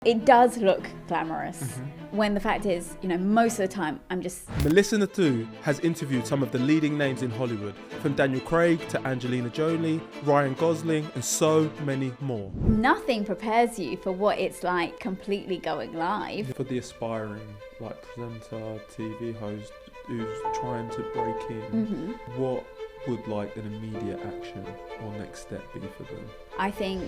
It does look glamorous when the fact is, most of the time I'm just... Melissa Nathoo has interviewed some of the leading names in Hollywood, from Daniel Craig to Angelina Jolie, Ryan Gosling, and so many more. Nothing prepares you for what it's like completely going live. For the aspiring, presenter, TV host who's trying to break in, what would an immediate action or next step be for them? I think...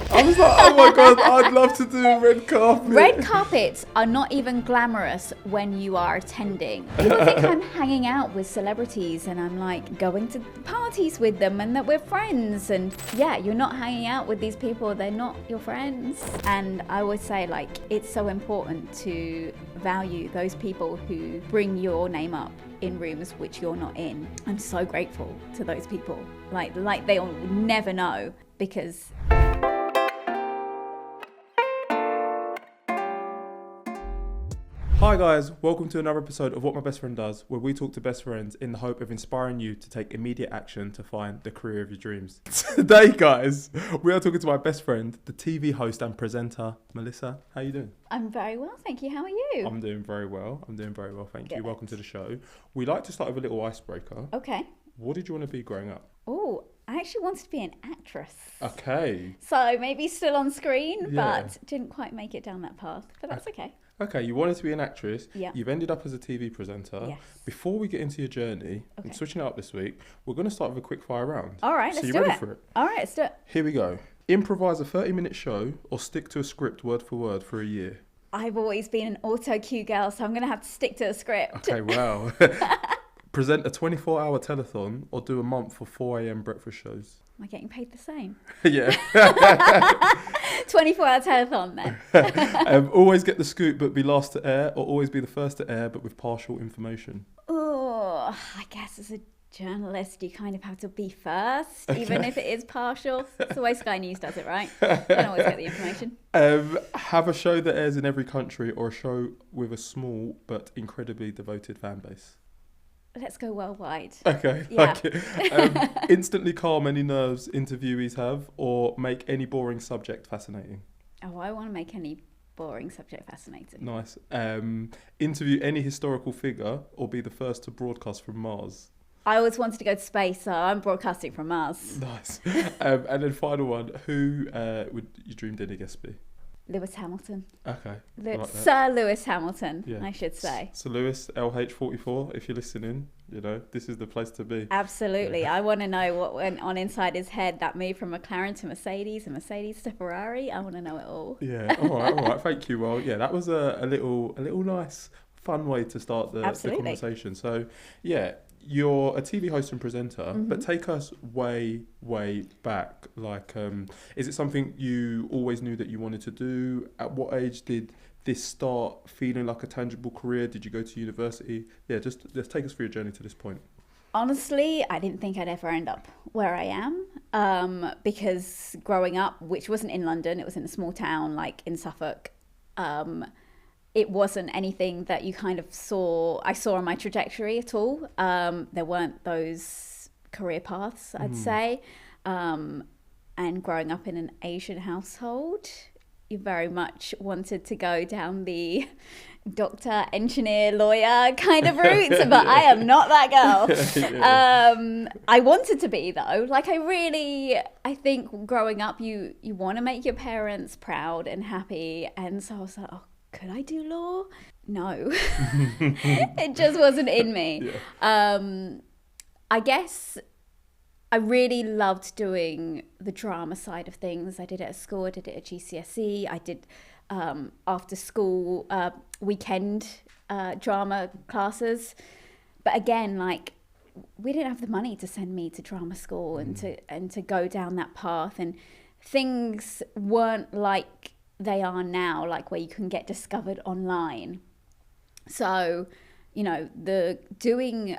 I was like, oh my God, I'd love to do a red carpet. Red carpets are not even glamorous when you are attending. People think I'm hanging out with celebrities and I'm going to parties with them and that we're friends. And yeah, you're not hanging out with these people. They're not your friends. And I always say it's so important to value those people who bring your name up in rooms which you're not in. I'm so grateful to those people. They'll never know because... Hi guys, welcome to another episode of What My Best Friend Does, where we talk to best friends in the hope of inspiring you to take immediate action to find the career of your dreams. Today guys, we are talking to my best friend, the TV host and presenter, Melissa. How you doing? I'm very well, thank you. How are you? I'm doing very well, thank you. Welcome to the show. We like to start with a little icebreaker. Okay. What did you want to be growing up? Oh, I actually wanted to be an actress. Okay. So maybe still on screen, Yeah. but didn't quite make it down that path. But that's okay. Okay, you wanted to be an actress. Yeah. You've ended up as a TV presenter. Yes. Before we get into your journey, Okay. I'm switching it up this week. We're going to start with a quick fire round. All right, So let's you do ready it. for it? All right, let's do it. Here we go. Improvise a 30-minute show or stick to a script word for word for a year. I've always been an auto cue girl, so I'm going to have to stick to the script. Okay, wow. Present a 24-hour telethon or do a month for 4 a.m. breakfast shows. Am I getting paid the same? Yeah. 24-hour telethon then. Always get the scoop but be last to air, or always be the first to air but with partial information. Oh, I guess as a journalist, you kind of have to be first, even if it is partial. That's the way Sky News does it, right? Don't always get the information. Have a show that airs in every country or a show with a small but incredibly devoted fan base. Let's go worldwide. Okay, Yeah. like it. Instantly calm any nerves interviewees have, or make any boring subject fascinating. Oh, I want to make any boring subject fascinating. Nice. Interview any historical figure or be the first to broadcast from Mars. I always wanted to go to space, so I'm broadcasting from Mars. Nice. And then final one, who would your dream dinner guest be? Lewis Hamilton. Okay. Sir Lewis Hamilton, Yeah. I should say. So Lewis, LH44, if you're listening, this is the place to be. Absolutely. Yeah. I want to know what went on inside his head, that move from McLaren to Mercedes and Mercedes to Ferrari. I want to know it all. Yeah, all right. Thank you. Well, yeah, that was a little nice, fun way to start the conversation. So, yeah, you're a TV host and presenter, but take us way, way back. Is it something you always knew that you wanted to do? At what age did this start feeling like a tangible career? Did you go to university? Yeah, just take us through your journey to this point. Honestly, I didn't think I'd ever end up where I am because growing up, which wasn't in London, it was in a small town in Suffolk, it wasn't anything that you kind of I saw on my trajectory at all. There weren't those career paths, I'd say. And growing up in an Asian household, you very much wanted to go down the doctor, engineer, lawyer kind of route, but I am not that girl. I wanted to be though. I think growing up, you want to make your parents proud and happy. And so I was like, oh, could I do law? No, it just wasn't in me. Yeah. I guess I really loved doing the drama side of things. I did it at school, I did it at GCSE, I did after school weekend drama classes. But again, we didn't have the money to send me to drama school and to go down that path, and things weren't like they are now, where you can get discovered online. So, the doing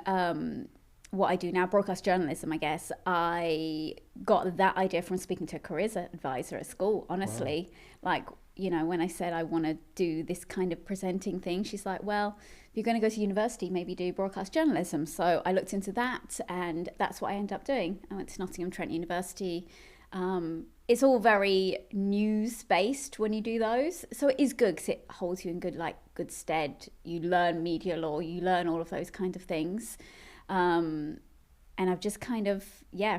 what I do now, broadcast journalism, I guess, I got that idea from speaking to a careers advisor at school, honestly. Wow. When I said I want to do this kind of presenting thing, she's like, well, if you're going to go to university, maybe do broadcast journalism. So I looked into that, and that's what I ended up doing. I went to Nottingham Trent University, It's all very news based when you do those, so it is good because it holds you in good stead. You learn media law, you learn all of those kind of things, and I've just kind of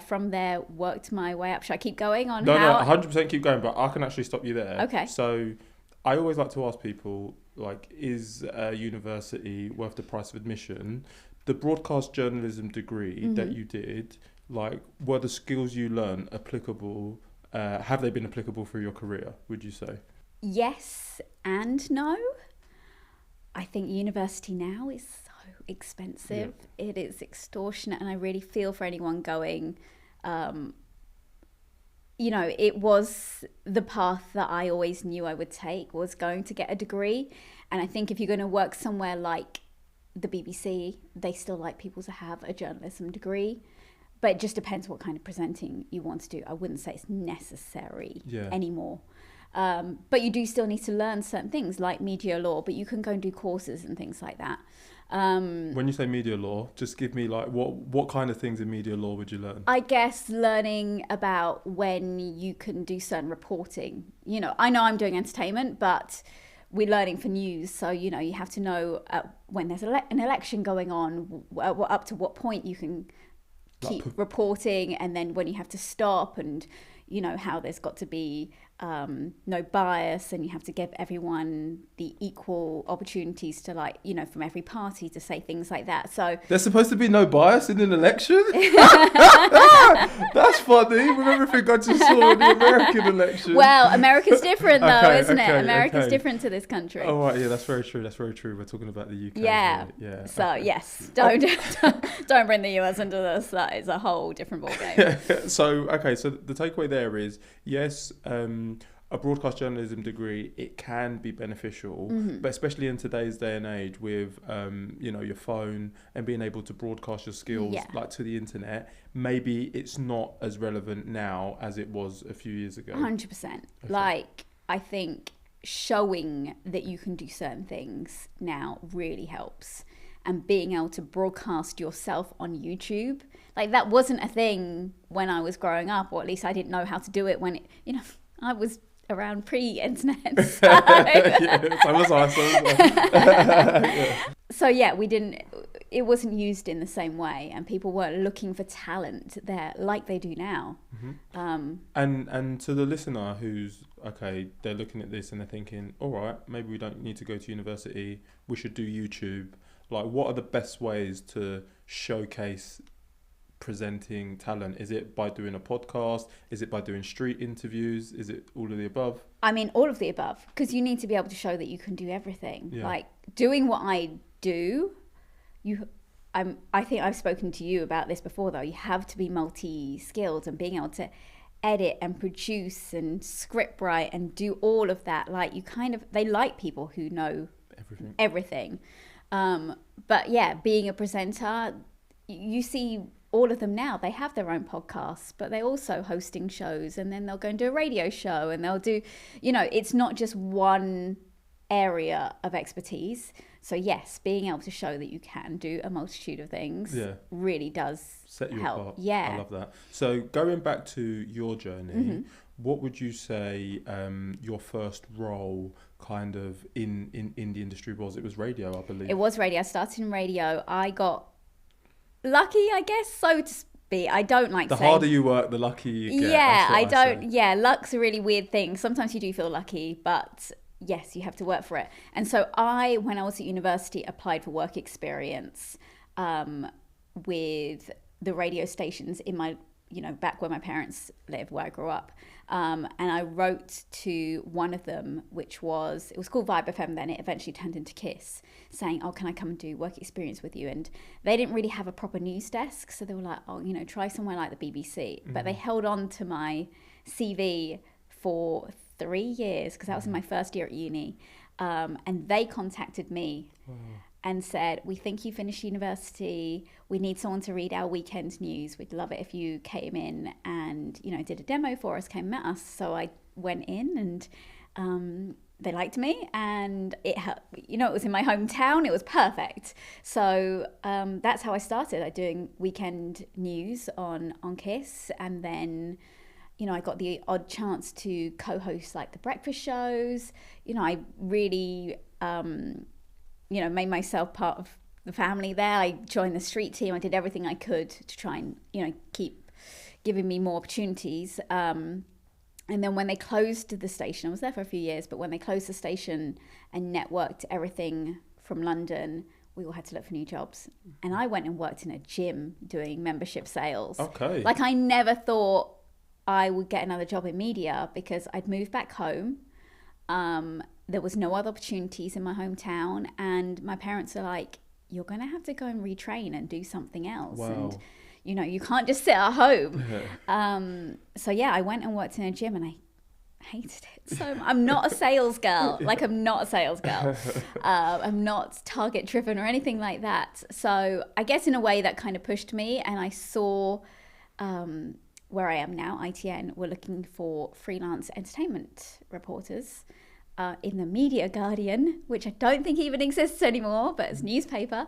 from there worked my way up. Should I keep going on? No, 100% keep going, but I can actually stop you there. Okay. So I always like to ask people, like, is a university worth the price of admission? The broadcast journalism degree that you did, like, were the skills you learned applicable? Have they been applicable for your career, would you say? Yes and no. I think university now is so expensive. Yeah. It is extortionate, and I really feel for anyone going. It was the path that I always knew I would take, was going to get a degree. And I think if you're going to work somewhere like the BBC, they still like people to have a journalism degree. But it just depends what kind of presenting you want to do. I wouldn't say it's necessary anymore. But you do still need to learn certain things like media law, but you can go and do courses and things like that. When you say media law, just give me like what kind of things in media law would you learn? I guess learning about when you can do certain reporting. I know I'm doing entertainment, but we're learning for news. So, you have to know when there's an election going on, up to what point you can keep reporting, and then when you have to stop, and how there's got to be no bias, and you have to give everyone the equal opportunities to from every party to say things like that. So there's supposed to be no bias in an election? That's funny, with everything I just saw in the American election. Well, America's different though, isn't it? America's different to this country. Oh right, yeah, that's very true. We're talking about the UK. Yeah. Yeah. So yes, don't bring the US into this. That is a whole different ballgame. So the takeaway there is, yes, a broadcast journalism degree, it can be beneficial, but especially in today's day and age with your phone and being able to broadcast your skills like to the internet, maybe it's not as relevant now as it was a few years ago. 100%. Okay. Like, I think showing that you can do certain things now really helps, and being able to broadcast yourself on YouTube, like, that wasn't a thing when I was growing up, or at least I didn't know how to do it when I was around pre-internet. So. So was I. So we didn't. It wasn't used in the same way, and people weren't looking for talent there like they do now. And to the listener who's they're looking at this and they're thinking, all right, maybe we don't need to go to university. We should do YouTube. Like, what are the best ways to showcase presenting talent? Is it by doing a podcast? Is it by doing street interviews? Is it all of the above? I mean, all of the above, because you need to be able to show that you can do everything. Like, doing what I do, I think I've spoken to you about this before though, you have to be multi-skilled, and being able to edit and produce and script write and do all of that, like, they like people who know everything. But being a presenter, you see all of them now, they have their own podcasts, but they're also hosting shows, and then they'll go and do a radio show, and they'll do, it's not just one area of expertise. So yes, being able to show that you can do a multitude of things really does set you help. Apart. Yeah. I love that. So going back to your journey, what would you say your first role kind of in the industry was? It was radio, I believe. It was radio. I started in radio. I got lucky, I guess, so to speak. I don't like the harder you work, the luckier you get. Yeah, luck's a really weird thing. Sometimes you do feel lucky, but yes, you have to work for it. And so when I was at university, applied for work experience with the radio stations in my, back where my parents live, where I grew up. And I wrote to one of them, it was called Vibe FM then, it eventually turned into Kiss, saying, oh, can I come and do work experience with you? And they didn't really have a proper news desk, so they were like, oh, try somewhere like the BBC. But they held on to my CV for 3 years, because that was in my first year at uni. And they contacted me and said, we think you finished university. We need someone to read our weekend news. We'd love it if you came in and, did a demo for us, came and met us. So I went in, and they liked me, and it was in my hometown. It was perfect. So that's how I started. I doing weekend news on Kiss, and then I got the odd chance to co-host like the breakfast shows. I really, made myself part of the family there. I joined the street team. I did everything I could to try and, keep giving me more opportunities. And then when they closed the station, I was there for a few years, but when they closed the station and networked everything from London, we all had to look for new jobs. And I went and worked in a gym doing membership sales. Okay. Like, I never thought I would get another job in media because I'd moved back home. There was no other opportunities in my hometown. And my parents are like, you're going to have to go and retrain and do something else. Wow. And, you can't just sit at home. So yeah, I went and worked in a gym and I hated it so much. I'm not a sales girl. Like, I'm not a sales girl. I'm not target driven or anything like that. So I guess in a way that kind of pushed me, and I saw where I am now, ITN, we're looking for freelance entertainment reporters in the Media Guardian, which I don't think even exists anymore, but it's newspaper.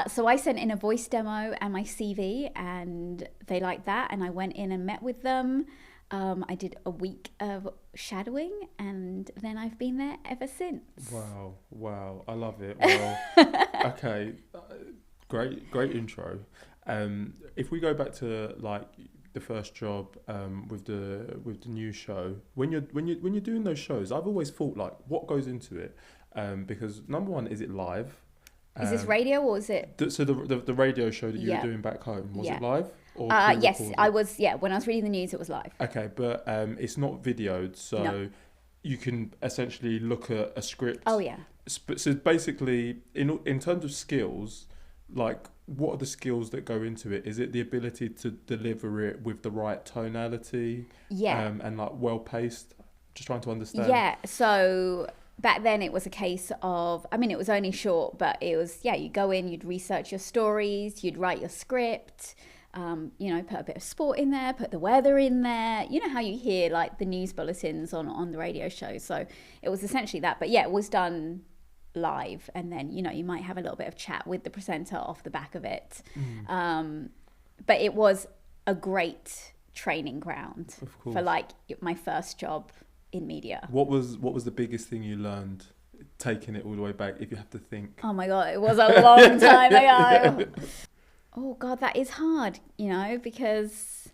So I sent in a voice demo and my CV, and they liked that, and I went in and met with them. I did a week of shadowing, and then I've been there ever since. Wow, I love it. Well, okay, great intro. If we go back to like the first job with the new show, when you're doing those shows, I've always thought, like, what goes into it, because number one, is it live? Is this radio or is it? So the radio show that you were doing back home, was it live? Or yes, I was. Yeah, when I was reading the news, it was live. Okay, but it's not videoed, so you can essentially look at a script. Oh yeah. So basically, in terms of skills, like, what are the skills that go into it? Is it the ability to deliver it with the right tonality? Yeah. And like well paced? Just trying to understand. Yeah. So back then it was a case of, I mean, it was only short, but it was, you go in, you'd research your stories, you'd write your script, put a bit of sport in there, put the weather in there. You know how you hear like the news bulletins on the radio show. So it was essentially that. But yeah, it was done live, and then you might have a little bit of chat with the presenter off the back of it. But it was a great training ground for like my first job in media. What was the biggest thing you learned, taking it all the way back, if you have to think? Oh my god, it was a long time ago. Oh god, that is hard, because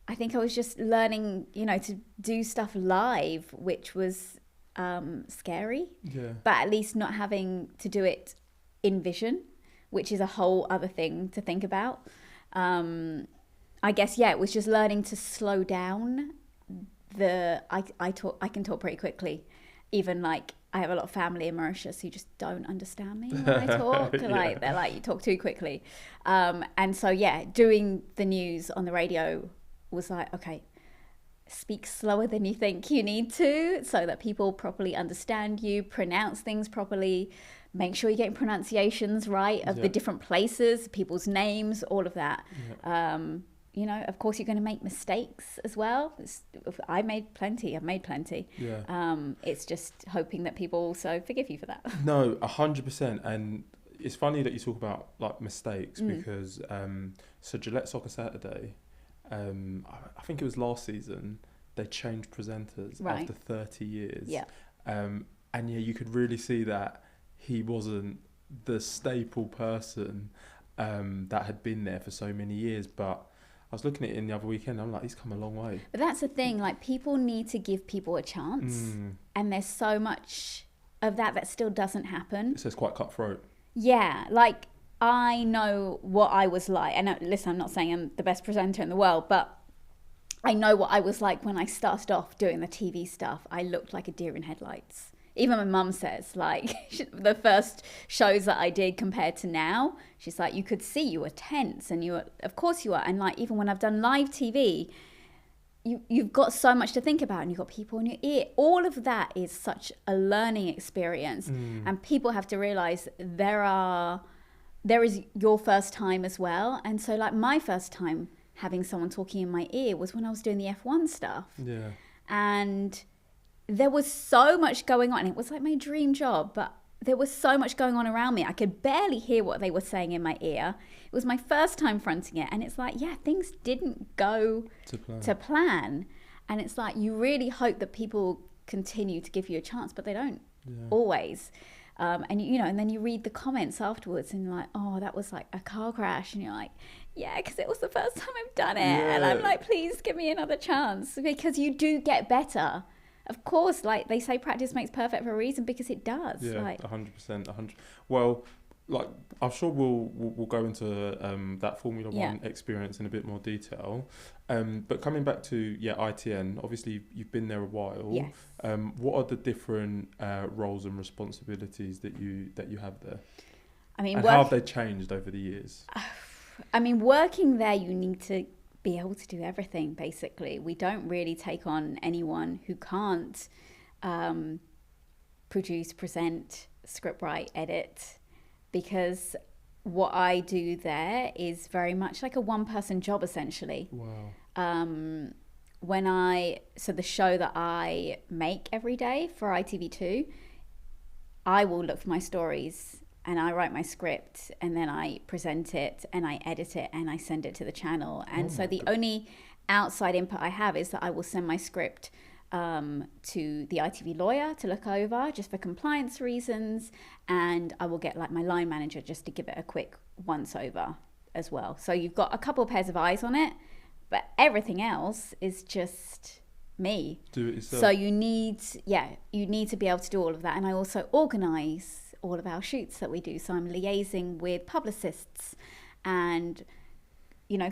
I think I was just learning, to do stuff live, which was scary. Yeah. But at least not having to do it in vision, which is a whole other thing to think about. I guess it was just learning to slow down. I can talk pretty quickly. Even like I have a lot of family in Mauritius who just don't understand me when I talk. Like they're like, you talk too quickly. And so doing the news on the radio was like, okay, speak slower than you think you need to, so that people properly understand you, pronounce things properly, make sure you're getting pronunciations right of the different places, people's names, all of that. Of course you're going to make mistakes as well. I've made plenty. It's just hoping that people also forgive you for that. No, 100%. And it's funny that you talk about like mistakes, because so Gillette Soccer Saturday, I think it was last season, they changed presenters after 30 years. And you could really see that he wasn't the staple person that had been there for so many years. But I was looking at it in the other weekend, I'm like, he's come a long way. But that's the thing, like, people need to give people a chance. And there's so much of that still doesn't happen. So it's quite cutthroat. Yeah, like, I know what I was like. And listen, I'm not saying I'm the best presenter in the world, but I know what I was like when I started off doing the TV stuff. I looked like a deer in headlights. Even my mum says, like, the first shows that I did compared to now, she's like, you could see you were tense, and of course you are. And like, even when I've done live TV, you've got so much to think about, and you've got people in your ear. All of that is such a learning experience. And people have to realize there is your first time as well. And so like my first time having someone talking in my ear was when I was doing the F1 stuff. Yeah. And there was so much going on. It was like my dream job, but there was so much going on around me. I could barely hear what they were saying in my ear. It was my first time fronting it. And it's like, things didn't go to plan. And it's like, you really hope that people continue to give you a chance, but they don't always. And and then you read the comments afterwards and you're like, oh, that was like a car crash. And you're like, yeah, because it was the first time I've done it. Yeah. And I'm like, please give me another chance, because you do get better. Of course, like they say, practice makes perfect for a reason, because it does. Yeah, like, 100%. Well, like I'm sure we'll go into that Formula One experience in a bit more detail. But coming back to ITN, obviously you've been there a while. Yes. What are the different roles and responsibilities that you have there? I mean, how have they changed over the years? I mean, working there, you need to be able to do everything. Basically, we don't really take on anyone who can't produce, present, scriptwrite, edit, because what I do there is very much like a one-person job, essentially. Wow. So the show that I make every day for ITV2, I will look for my stories and I write my script, and then I present it and I edit it and I send it to the channel. And so the only outside input I have is that I will send my script to the ITV lawyer to look over, just for compliance reasons, and I will get like my line manager just to give it a quick once over as well. So you've got a couple of pairs of eyes on it, but everything else is just me. Do it yourself. So you need to be able to do all of that. And I also organise all of our shoots that we do. So I'm liaising with publicists and,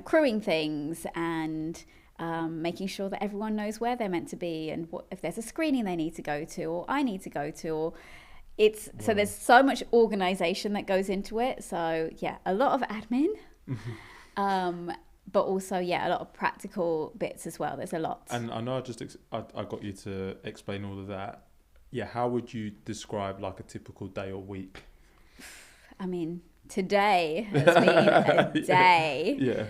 crewing things and making sure that everyone knows where they're meant to be and if there's a screening they need to go to or I need to go to, or so there's so much organisation that goes into it. So a lot of admin, but also a lot of practical bits as well. There's a lot. And I know I got you to explain all of that. Yeah, how would you describe like a typical day or week? I mean, today has been a day. Yeah.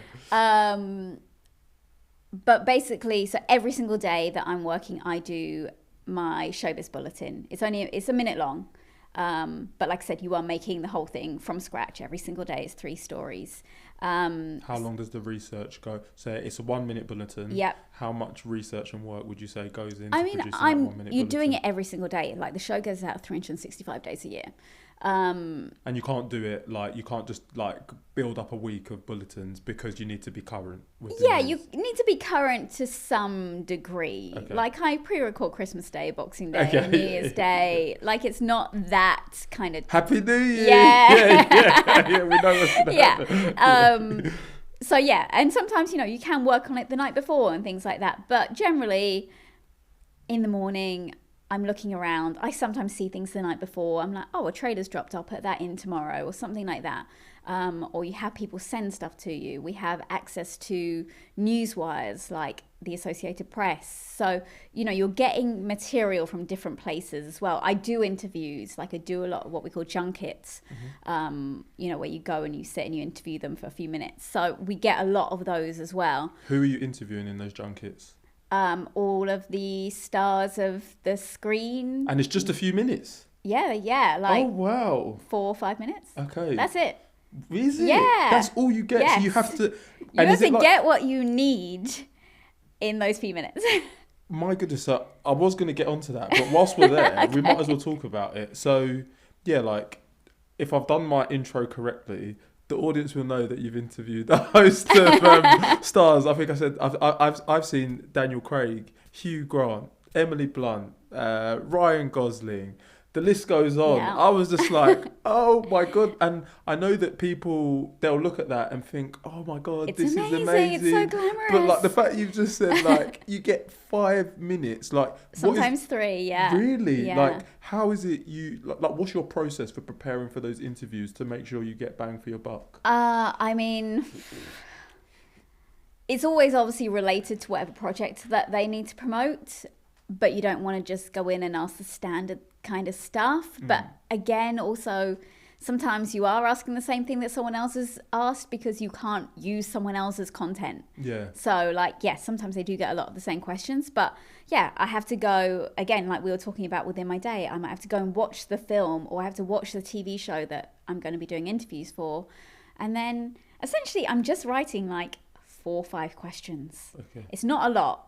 But basically, so every single day that I'm working, I do my showbiz bulletin. It's a minute long. But like I said, you are making the whole thing from scratch every single day. It's 3 stories. How long does the research go? So it's a 1-minute bulletin. Yep. How much research and work would you say goes into producing that 1-minute bulletin? You're doing it every single day. Like the show goes out 365 days a year. And you can't do it you can't just build up a week of bulletins because you need to be current with the news. You need to be current to some degree. Okay. Like I pre-record Christmas Day, Boxing Day, New Year's Day. Like it's not that kind of Happy New Year. Yeah. We know what's gonna happen. So and sometimes you can work on it the night before and things like that, but generally in the morning I'm looking around. I sometimes see things the night before. I'm like, oh, a trailer's dropped. I'll put that in tomorrow or something like that. Or you have people send stuff to you. We have access to news wires like the Associated Press. So, you're getting material from different places as well. I do interviews. Like I do a lot of what we call junkets, where you go and you sit and you interview them for a few minutes. So we get a lot of those as well. Who are you interviewing in those junkets? All of the stars of the screen. And it's just a few minutes? Yeah. Like, oh, wow. 4 or 5 minutes. Okay. That's it. Is it? Yeah. That's all you get? Yes. So you have to... You have to get what you need in those few minutes. My goodness, I was going to get onto that, but whilst we're there, Okay. we might as well talk about it. So, if I've done my intro correctly... The audience will know that you've interviewed the host of stars. I think I said I've seen Daniel Craig, Hugh Grant, Emily Blunt, Ryan Gosling. The list goes on. Yeah. I was just like, oh my God. And I know that they'll look at that and think, oh my God, It's this amazing. is amazing. It's so glamorous. But the fact you've just said you get 5 minutes, sometimes 3, yeah. Really? Yeah. How is it what's your process for preparing for those interviews to make sure you get bang for your buck? I mean, it's always obviously related to whatever project that they need to promote, but you don't want to just go in and ask the standard kind of stuff. But again, also sometimes you are asking the same thing that someone else has asked because you can't use someone else's content. Yeah. So sometimes they do get a lot of the same questions, but I have to go again, like we were talking about within my day, I might have to go and watch the film, or I have to watch the TV show that I'm going to be doing interviews for. And then essentially I'm just writing 4 or 5 questions. Okay. It's not a lot.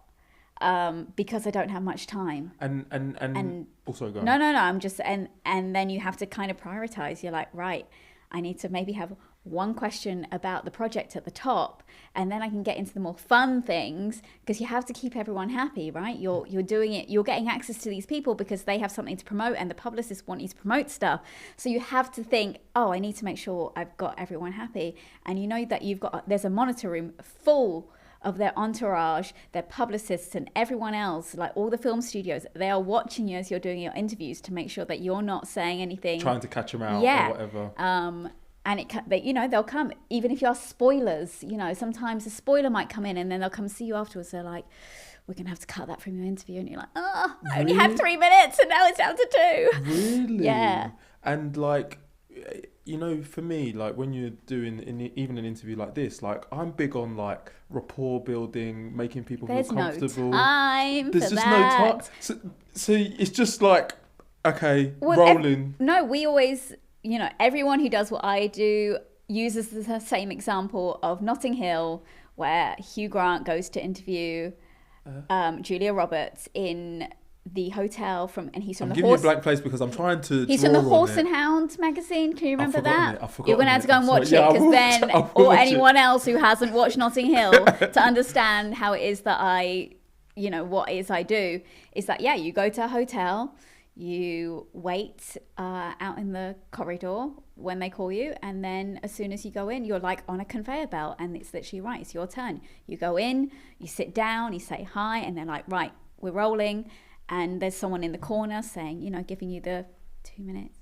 because I don't have much time. And also go on. No, I'm just, and then you have to kind of prioritize. You're like, right, I need to maybe have one question about the project at the top, and then I can get into the more fun things, because you have to keep everyone happy, right? You're doing it, you're getting access to these people because they have something to promote, and the publicists want you to promote stuff. So you have to think, oh, I need to make sure I've got everyone happy. And you know that there's a monitor room full of their entourage, their publicists and everyone else, like all the film studios. They are watching you as you're doing your interviews to make sure that you're not saying anything, trying to catch them out or whatever. And they'll come, even if you ask spoilers, sometimes a spoiler might come in and then they'll come see you afterwards. They're like, we're going to have to cut that from your interview. And you're like, oh, I only have 3 minutes and now it's down to 2. Really? Yeah. And like, for me, like when you're doing even an interview like this, like I'm big on like rapport building, making people feel comfortable. There's just no time. So it's just like, okay, rolling. We always... everyone who does what I do uses the same example of Notting Hill, where Hugh Grant goes to interview Julia Roberts in the hotel and he's from I'm giving you a blank place because I'm trying to. He's from the Horse and Hound magazine. Can you remember that? You're going to have to go and watch it, because Ben or anyone else who hasn't watched Notting Hill to understand how it is that what it is I do is that you go to a hotel. You wait out in the corridor when they call you, and then as soon as you go in, you're like on a conveyor belt, and it's literally right, it's your turn. You go in, you sit down, you say hi, and they're like, right, we're rolling, and there's someone in the corner saying, giving you the 2 minutes,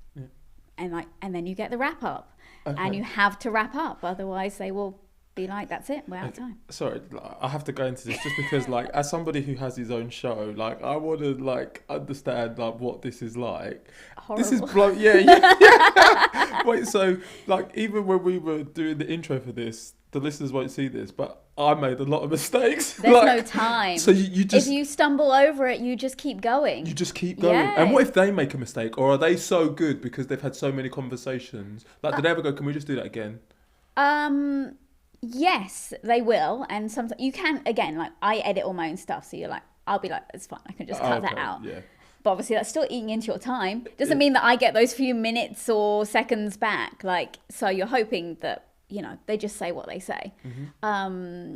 and then you get the wrap up, and you have to wrap up, otherwise they will be like, that's it, we're out of time. Sorry, I have to go into this just because, like, as somebody who has his own show, like, I want to like understand like what this is like. Horrible. This is yeah. Wait, so like even when we were doing the intro for this, the listeners won't see this, but I made a lot of mistakes. There's no time. So you just, if you stumble over it, you just keep going. You just keep going. Yeah. And what if they make a mistake, or are they so good because they've had so many conversations? Like, did they ever go, can we just do that again? Yes, they will. And sometimes you can, again, like I edit all my own stuff. So I'll be like, it's fine. I can just cut that out. Yeah. But obviously that's still eating into your time. Doesn't mean that I get those few minutes or seconds back. Like, so you're hoping that, they just say what they say. Mm-hmm.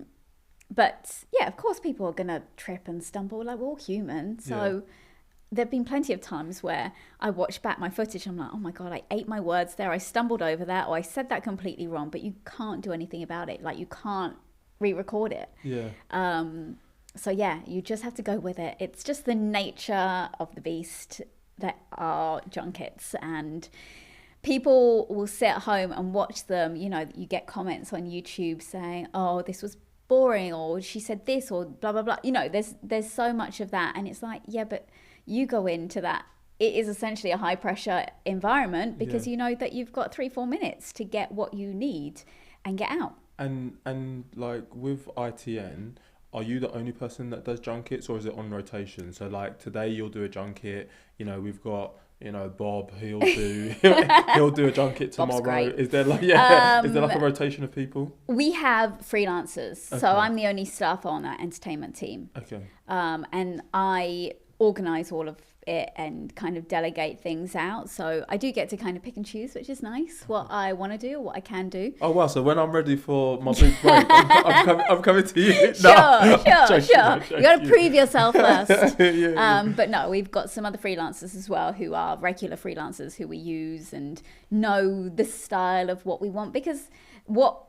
But yeah, of course people are going to trip and stumble. Like, we're all human. So there've been plenty of times where I watch back my footage. I'm like, oh my God, I ate my words there. I stumbled over that, or I said that completely wrong, but you can't do anything about it. Like, you can't re-record it. Yeah. So yeah, you just have to go with it. It's just the nature of the beast that are junkets, and people will sit at home and watch them. You get comments on YouTube saying, oh, this was boring, or she said this, or blah, blah, blah. There's so much of that. And it's like, yeah, but you go into that. It is essentially a high pressure environment because you know that you've got 3-4 minutes to get what you need and get out. And like with ITN, are you the only person that does junkets, or is it on rotation? So like today you'll do a junket, we've got, Bob, he'll do a junket tomorrow. Is there like a rotation of people? We have freelancers. Okay. So I'm the only staff on that entertainment team. Okay. And I organize all of it and kind of delegate things out. So I do get to kind of pick and choose, which is nice, what I want to do or what I can do. Oh wow, so when I'm ready for my big break, I'm coming to you. Sure. You got to prove yourself first. But no, we've got some other freelancers as well who are regular freelancers who we use and know the style of what we want, because what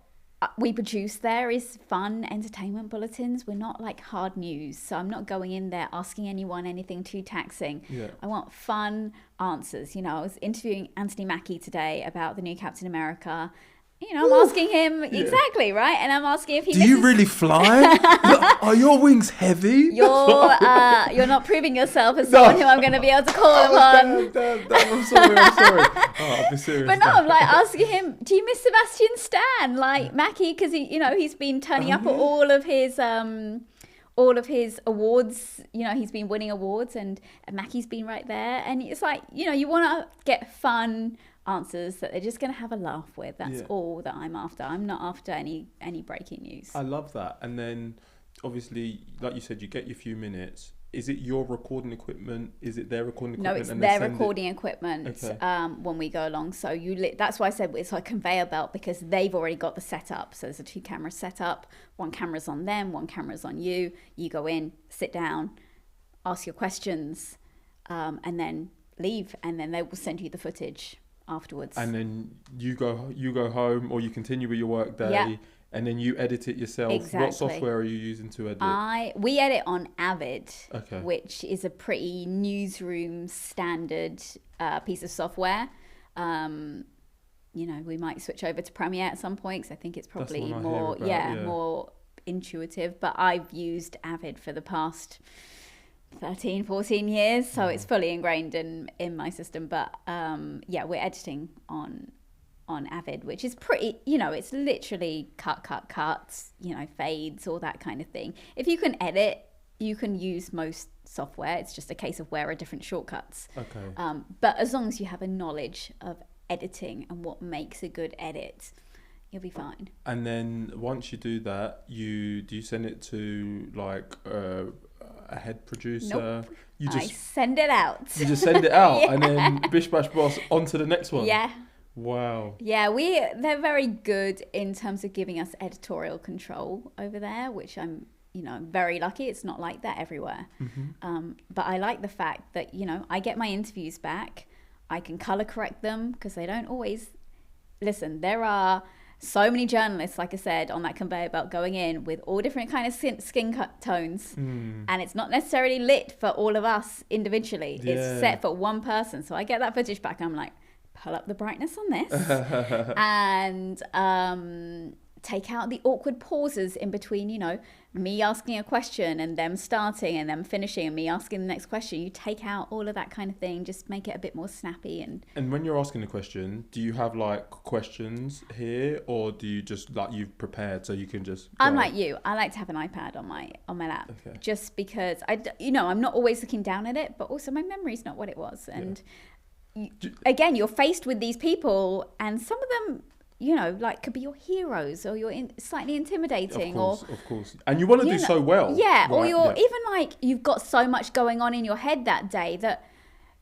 we produce there is fun entertainment bulletins. We're not like hard news. So I'm not going in there asking anyone anything too taxing. Yeah. I want fun answers. I was interviewing Anthony Mackie today about the new Captain America. I'm asking him exactly, right? And I'm asking if he misses... Do you really fly? Are your wings heavy? You're not proving yourself as someone who I'm going to be able to call upon. I'm sorry. I'll be serious. But no, I'm like asking him, do you miss Sebastian Stan? Like Mackie, because he's been turning up at all of his awards. He's been winning awards, and Mackie's been right there. And it's like, you want to get fun answers that they're just going to have a laugh with. That's all that I'm after. I'm not after any breaking news. I love that. And then obviously, like you said, you get your few minutes. Is it your recording equipment? Is it their recording No, equipment? it's their recording equipment. Okay. When we go along. So that's why I said it's like a conveyor belt, because they've already got the setup. So there's a 2 camera setup. One camera's on them, one camera's on you. You go in, sit down, ask your questions, and then leave, and then they will send you the footage afterwards. And then you go home, or you continue with your work day. And then you edit it yourself. Exactly. What software are you using to edit? We edit on Avid, okay, which is a pretty newsroom standard piece of software. We might switch over to Premiere at some point, because I think it's probably more, more intuitive. But I've used Avid for the past 13, 14 years, so it's fully ingrained in my system. But we're editing on Avid, which is pretty, it's literally cuts, fades, all that kind of thing. If you can edit, you can use most software. It's just a case of where are different shortcuts. Okay. But as long as you have a knowledge of editing and what makes a good edit, you'll be fine. And then once you do that, do you send it to like a head producer? Nope. I send it out. You just send it out, and then bish bash boss on to the next one. Yeah. Wow. Yeah, they're very good in terms of giving us editorial control over there, which I'm very lucky. It's not like that everywhere. Mm-hmm. But I like the fact that, I get my interviews back. I can color correct them, because they don't always listen. There are so many journalists, like I said, on that conveyor belt going in with all different kind of skin tones. And it's not necessarily lit for all of us individually. Yeah. It's set for one person. So I get that footage back, and I'm like, pull up the brightness on this and take out the awkward pauses in between, me asking a question and them starting and them finishing and me asking the next question. You take out all of that kind of thing, just make it a bit more snappy. And when you're asking the question, do you have like questions here, or do you just like you've prepared so you can just go? I'm like you. I like to have an iPad on my lap, just because I'm not always looking down at it, but also my memory's not what it was. And again, you're faced with these people, and some of them, could be your heroes, or you're slightly intimidating, of course, and you want to do so well, or you're even like you've got so much going on in your head that day that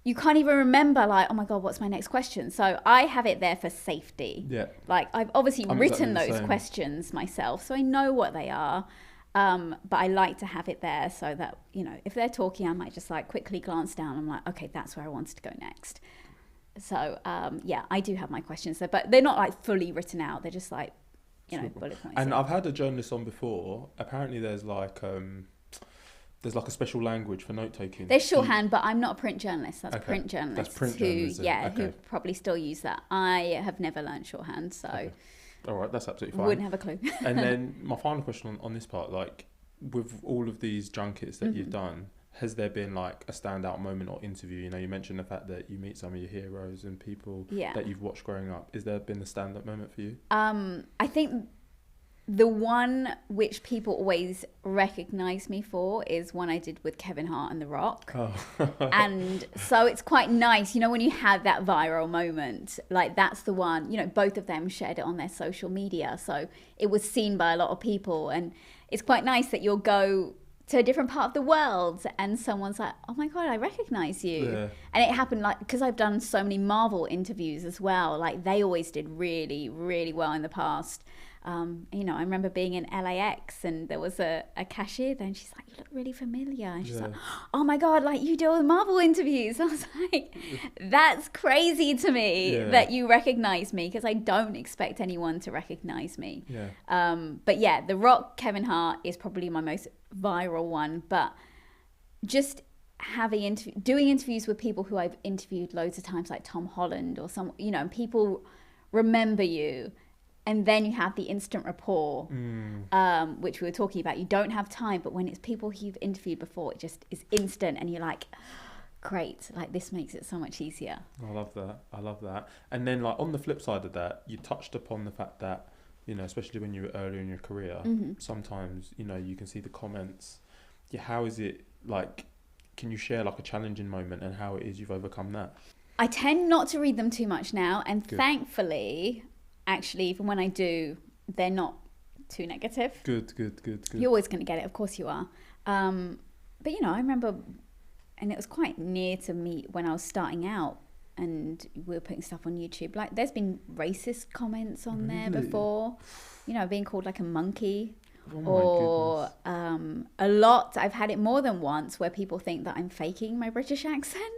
you can't even remember, like, oh my god, what's my next question? So I have it there for safety. Like I've obviously written those questions myself, so I know what they are. But I like to have it there so that, if they're talking, I might just like quickly glance down. I'm like, okay, that's where I wanted to go next. So, I do have my questions there, but they're not like fully written out. They're just like, bullet points. And I've had a journalist on before. Apparently there's like a special language for note taking. There's shorthand, but I'm not a print journalist. That's print journalists. That's print journalism. Who probably still use that. I have never learned shorthand, so... Okay. All right, that's absolutely fine. Wouldn't have a clue. And then my final question on this part, like with all of these junkets that you've done, has there been like a standout moment or interview? You mentioned the fact that you meet some of your heroes and people that you've watched growing up. Has there been a stand-up moment for you? I think the one which people always recognize me for is one I did with Kevin Hart and The Rock. Oh. And so it's quite nice, when you have that viral moment, like that's the one, both of them shared it on their social media. So it was seen by a lot of people, and it's quite nice that you'll go to a different part of the world and someone's like, oh my God, I recognize you. Yeah. And it happened like, because I've done so many Marvel interviews as well, like they always did really, really well in the past. I remember being in LAX and there was a cashier there and she's like, you look really familiar. And she's like, oh my God, like you do all the Marvel interviews. I was like, that's crazy to me that you recognize me, because I don't expect anyone to recognize me. Yeah. But yeah, The Rock, Kevin Hart is probably my most viral one. But just doing interviews with people who I've interviewed loads of times, like Tom Holland or some, and people remember you. And then you have the instant rapport, which we were talking about. You don't have time, but when it's people you've interviewed before, it just is instant. And you're like, great, like this makes it so much easier. I love that. And then like on the flip side of that, you touched upon the fact that, especially when you were earlier in your career, sometimes, you can see the comments. Yeah, how is it like, can you share like a challenging moment and how it is you've overcome that? I tend not to read them too much now. And thankfully... Actually, even when I do, they're not too negative. Good. You're always going to get it. Of course you are. But, you know, I remember, and it was quite near to me when I was starting out and we were putting stuff on YouTube. Like, there's been racist comments on there before, you know, being called like a monkey. Oh or a lot. I've had it more than once where people think that I'm faking my British accent.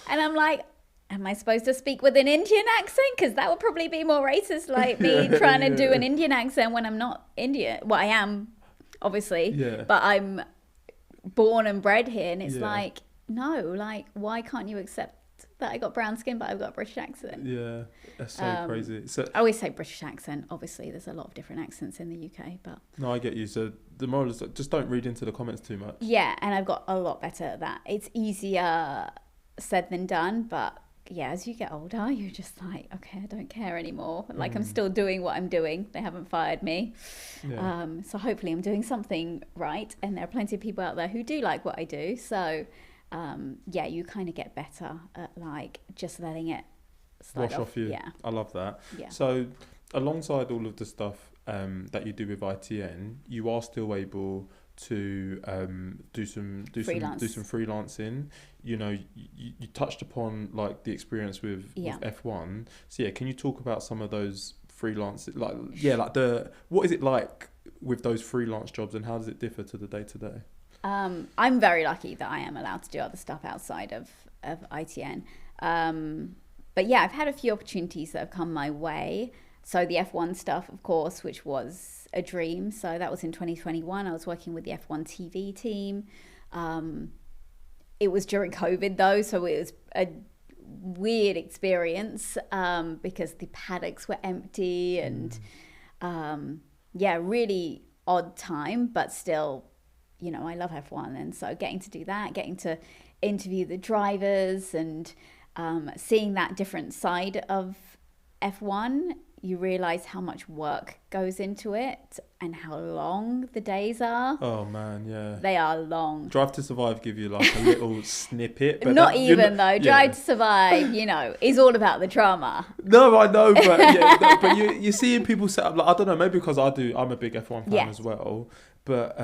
And I'm like, am I supposed to speak with an Indian accent? Because that would probably be more racist, like me trying to do an Indian accent when I'm not Indian. Well, I am, obviously, but I'm born and bred here. And it's like, no, like, why can't you accept that I got brown skin, but I've got a British accent? Yeah, that's so crazy. So I always say British accent. Obviously, there's a lot of different accents in the UK, but... No, I get you. So the moral is just don't read into the comments too much. Yeah, and I've got a lot better at that. It's easier said than done, but yeah, as you get older, you're just like, okay, I don't care anymore. Like, I'm still doing what I'm doing. They haven't fired me. Yeah. So hopefully I'm doing something right. And there are plenty of people out there who do like what I do. So, yeah, you kind of get better at, like, just letting it slide off you. Yeah. I love that. Yeah. So alongside all of the stuff that you do with ITN, you are still able to do some freelancing. You know, you touched upon like the experience with F1. So yeah, can you talk about some of those freelance, like what is it like with those freelance jobs, and how does it differ to the day to day? I'm very lucky that I am allowed to do other stuff outside of ITN. But yeah, I've had a few opportunities that have come my way. So the F1 stuff, of course, which was a dream. So that was in 2021. I was working with the F1 TV team. It was during COVID though, so it was a weird experience because the paddocks were empty and really odd time, but still, you know, I love F1. And so getting to do that, getting to interview the drivers and seeing that different side of F1, you realize how much work goes into it and how long the days are. Oh man, yeah. They are long. Drive to Survive give you like a little snippet. But Drive to Survive, you know, is all about the drama. No, I know, but but you're seeing people set up, like, I don't know, maybe because I'm a big F1 fan as well. But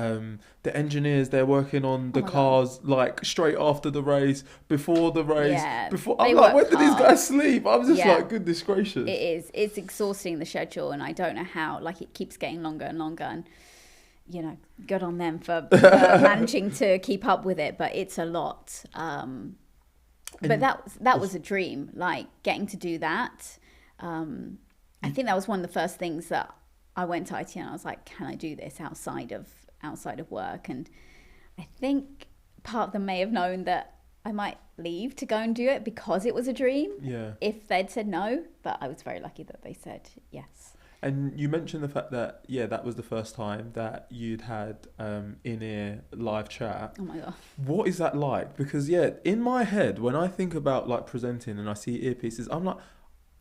the engineers, they're working on the cars like straight after the race, before the race. Yeah, I'm like, when did these guys sleep? I'm just like, goodness gracious. It is. It's exhausting, the schedule, and I don't know how. Like, it keeps getting longer and longer, and you know, good on them for managing to keep up with it. But it's a lot. But that was a dream. Like, getting to do that. I think that was one of the first things that I went to ITN. I was like, can I do this outside of work? And I think part of them may have known that I might leave to go and do it because it was a dream. Yeah. If they'd said no, but I was very lucky that they said yes. And you mentioned the fact that that was the first time that you'd had in-ear live chat. Oh my god. What is that like? Because in my head, when I think about like presenting and I see earpieces, I'm like,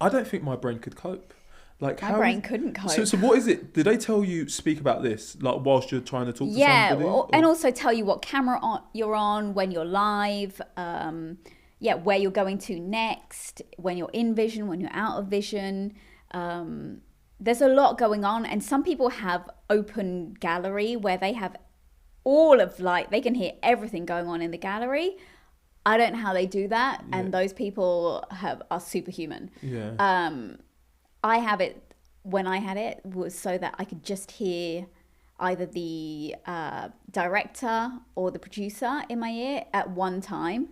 I don't think my brain could cope. Like, my brain couldn't cope. So what is it? Did they tell you speak about this, like, whilst you're trying to talk to somebody? Yeah, and also tell you what camera you're on when you're live, where you're going to next, when you're in vision, when you're out of vision. There's a lot going on, and some people have open gallery where they have all of, like, they can hear everything going on in the gallery. I don't know how they do that, and those people are superhuman. Yeah. I have it, when I had it, was so that I could just hear either the director or the producer in my ear at one time,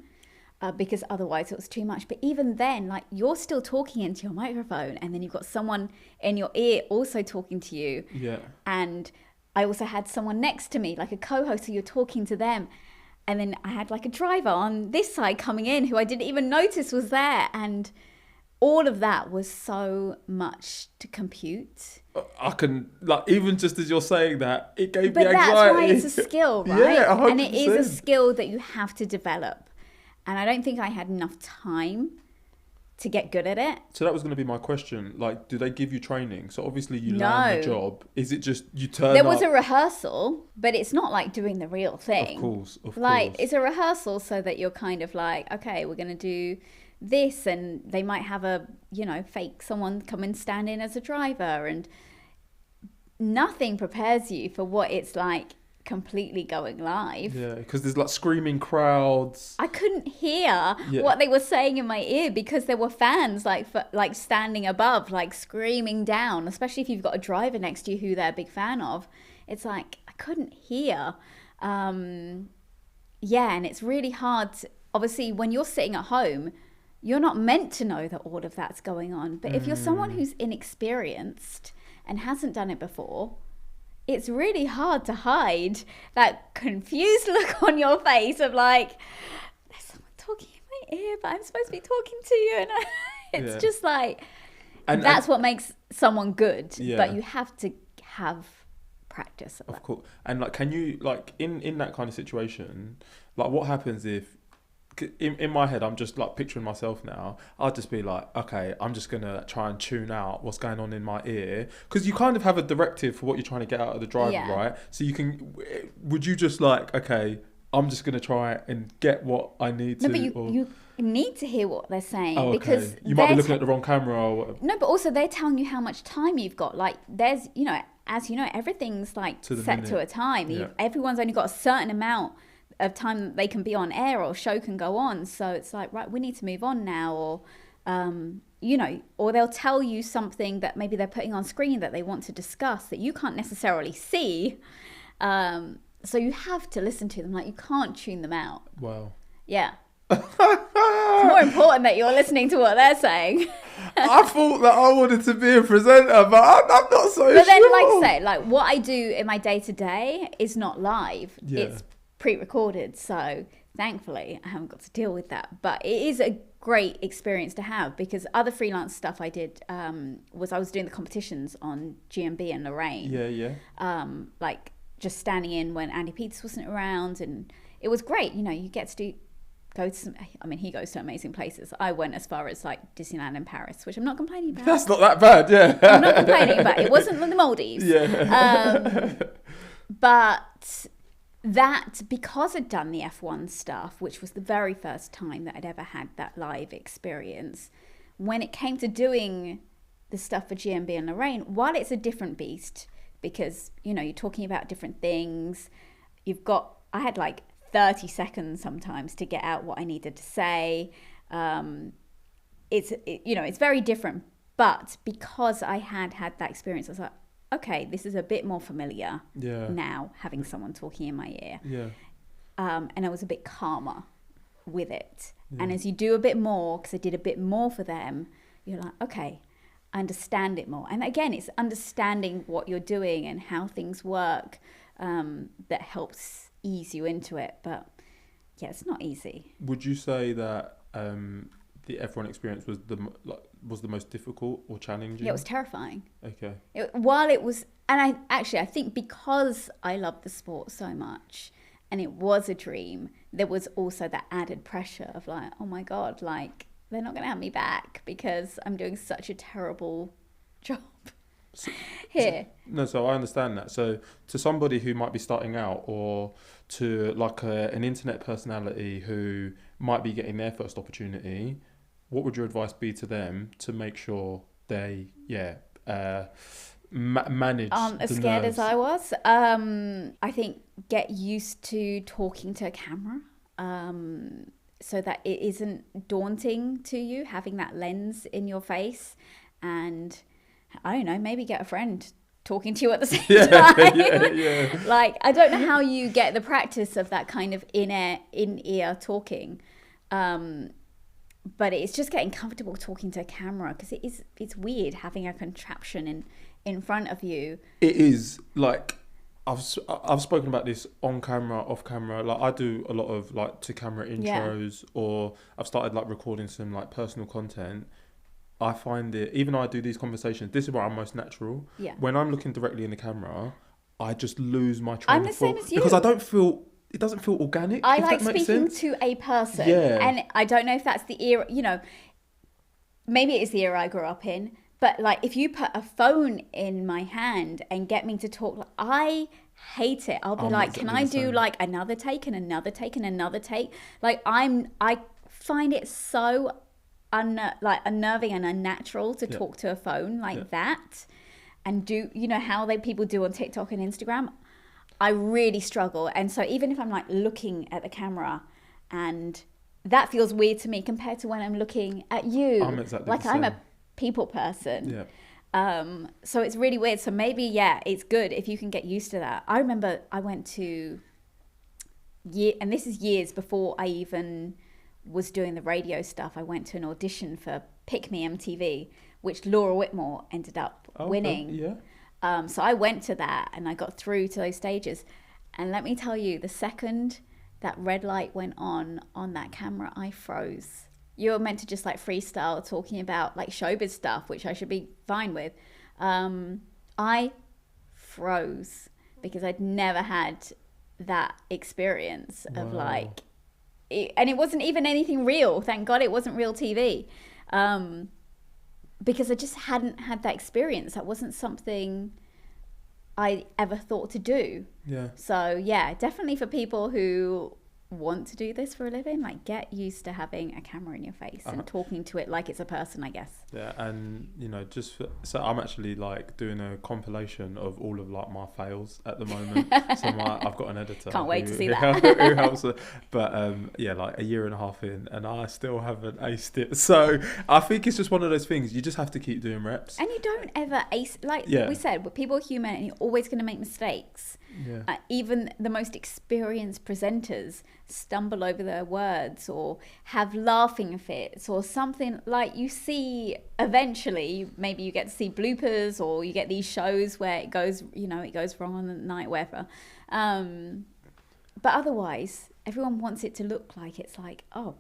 because otherwise it was too much. But even then, like, you're still talking into your microphone, and then you've got someone in your ear also talking to you. Yeah. And I also had someone next to me, like a co-host, so you're talking to them. And then I had like a driver on this side coming in who I didn't even notice was there. And all of that was so much to compute. I can, like, even just as you're saying that, it gave me anxiety. But that's why it's a skill, right? Yeah, 100%. And it is a skill that you have to develop. And I don't think I had enough time to get good at it. So that was going to be my question. Like, do they give you training? So obviously you learn the job. Is it just you turn There was a rehearsal, but it's not like doing the real thing. Of course. Like, it's a rehearsal so that you're kind of like, okay, we're going to do this, and they might have a, fake someone come and stand in as a driver, and nothing prepares you for what it's like completely going live. Yeah, because there's like screaming crowds. I couldn't hear what they were saying in my ear because there were fans like standing above, like screaming down, especially if you've got a driver next to you who they're a big fan of. It's like I couldn't hear. And it's really hard obviously when you're sitting at home, you're not meant to know that all of that's going on. But if you're someone who's inexperienced and hasn't done it before, it's really hard to hide that confused look on your face of like, there's someone talking in my ear, but I'm supposed to be talking to you. And it's just like, that's what makes someone good. Yeah. But you have to have practice. Of course. And like, can you, like, in that kind of situation, like what happens if, in my head, I'm just like picturing myself now. I'll just be like, okay, I'm just going to try and tune out what's going on in my ear. Because you kind of have a directive for what you're trying to get out of the driver, right? So you can, would you just like, okay, I'm just going to try and get what I need to. No, but you need to hear what they're saying. Oh, okay. Because you might be looking at the wrong camera or whatever. No, but also they're telling you how much time you've got. Like there's, you know, as you know, everything's like set to a time. Yeah. Everyone's only got a certain amount of time that they can be on air or show can go on. So it's like, right, we need to move on now. Or, you know, or they'll tell you something that maybe they're putting on screen that they want to discuss that you can't necessarily see. So you have to listen to them. Like you can't tune them out. Wow. Yeah. It's more important that you're listening to what they're saying. I thought that I wanted to be a presenter, but I'm not so sure. But then, like I say, like what I do in my day-to-day is not live. Yeah. It's pre-recorded. So thankfully, I haven't got to deal with that. But it is a great experience to have because other freelance stuff I did was I was doing the competitions on GMB and Lorraine. Yeah. Like just standing in when Andy Peters wasn't around. And it was great. You know, you get to go to some, I mean, he goes to amazing places. I went as far as like Disneyland in Paris, which I'm not complaining about. That's not that bad, yeah. I'm not complaining, but it wasn't the Maldives. Yeah. But that, because I'd done the F1 stuff, which was the very first time that I'd ever had that live experience, when it came to doing the stuff for GMB and Lorraine, while it's a different beast, because, you know, you're talking about different things, I had like 30 seconds sometimes to get out what I needed to say. It's very different. But because I had that experience, I was like, okay, this is a bit more familiar now, having someone talking in my ear. Yeah. And I was a bit calmer with it. Yeah. And as you do a bit more, because I did a bit more for them, you're like, okay, I understand it more. And again, it's understanding what you're doing and how things work that helps ease you into it. But yeah, it's not easy. Would you say that the F1 experience was the most difficult or challenging? Yeah, it was terrifying. Okay. I think because I love the sport so much and it was a dream, there was also that added pressure of like, oh my God, like they're not going to have me back because I'm doing such a terrible job. Here. So I understand that. So to somebody who might be starting out, or to like an internet personality who might be getting their first opportunity, what would your advice be to them to make sure they manage as scared nerves? As I was? I think get used to talking to a camera so that it isn't daunting to you, having that lens in your face. And I don't know, maybe get a friend talking to you at the same time. Yeah. Like, I don't know how you get the practice of that kind of in-ear talking. But it's just getting comfortable talking to a camera, because it's weird having a contraption in front of you. It is. Like, I've spoken about this on camera, off camera. Like, I do a lot of like to camera intros, or I've started like recording some like personal content. I find it, even though I do these conversations, this is where I'm most natural. Yeah. When I'm looking directly in the camera, I just lose my train of thought. I'm the same as you. Because it doesn't feel organic. I like speaking to a person. Yeah. And I don't know if that's the era, you know, maybe it is the era I grew up in, but like if you put a phone in my hand and get me to talk, I hate it. I'll be like, can I do like another take and another take and another take? Like I find it so unnerving and unnatural to talk to a phone like that. and do, you know, how people do on TikTok and Instagram. I really struggle. And so even if I'm like looking at the camera, and that feels weird to me compared to when I'm looking at you. I'm exactly like the same. I'm a people person. Yeah. So it's really weird. So maybe, yeah, it's good if you can get used to that. I remember I went to and this is years before I even was doing the radio stuff. I went to an audition for Pick Me MTV, which Laura Whitmore ended up winning. Yeah. So I went to that and I got through to those stages. And let me tell you, the second that red light went on that camera, I froze. You were meant to just like freestyle talking about like showbiz stuff, which I should be fine with. I froze because I'd never had that experience of like, and it wasn't even anything real. Thank God it wasn't real TV. Because I just hadn't had that experience. That wasn't something I ever thought to do. Yeah. So yeah, definitely for people who want to do this for a living, like get used to having a camera in your face and talking to it like it's a person, I guess. Yeah, and you know, so I'm actually like doing a compilation of all of like my fails at the moment. So I've got an editor. Can't wait to see that. Who helps it. But yeah, like a year and a half in, and I still haven't aced it. So I think it's just one of those things. You just have to keep doing reps. And you don't ever ace, like we said, people are human, and you're always going to make mistakes. Yeah. Even the most experienced presenters stumble over their words or have laughing fits or something. Like you see eventually, maybe you get to see bloopers, or you get these shows where it goes wrong on the night, whatever. But otherwise, everyone wants it to look like it's like, oh,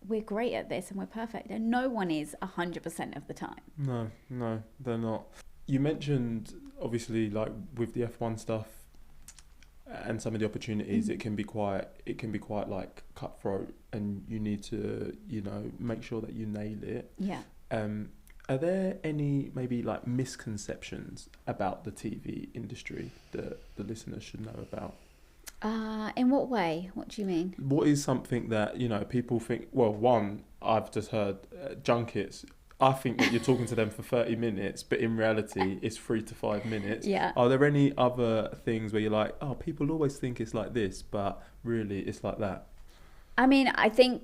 we're great at this and we're perfect, and no one is 100% of the time. No, they're not. You mentioned obviously like with the F1 stuff and some of the opportunities, it can be quite like cutthroat, and you need to, you know, make sure that you nail it. Yeah. Are there any maybe like misconceptions about the TV industry that the listeners should know about? In what way? What do you mean? What is something that, you know, people think, well, one, I've just heard junkets. I think that you're talking to them for 30 minutes, but in reality, it's 3 to 5 minutes. Yeah. Are there any other things where you're like, oh, people always think it's like this, but really it's like that? I mean, I think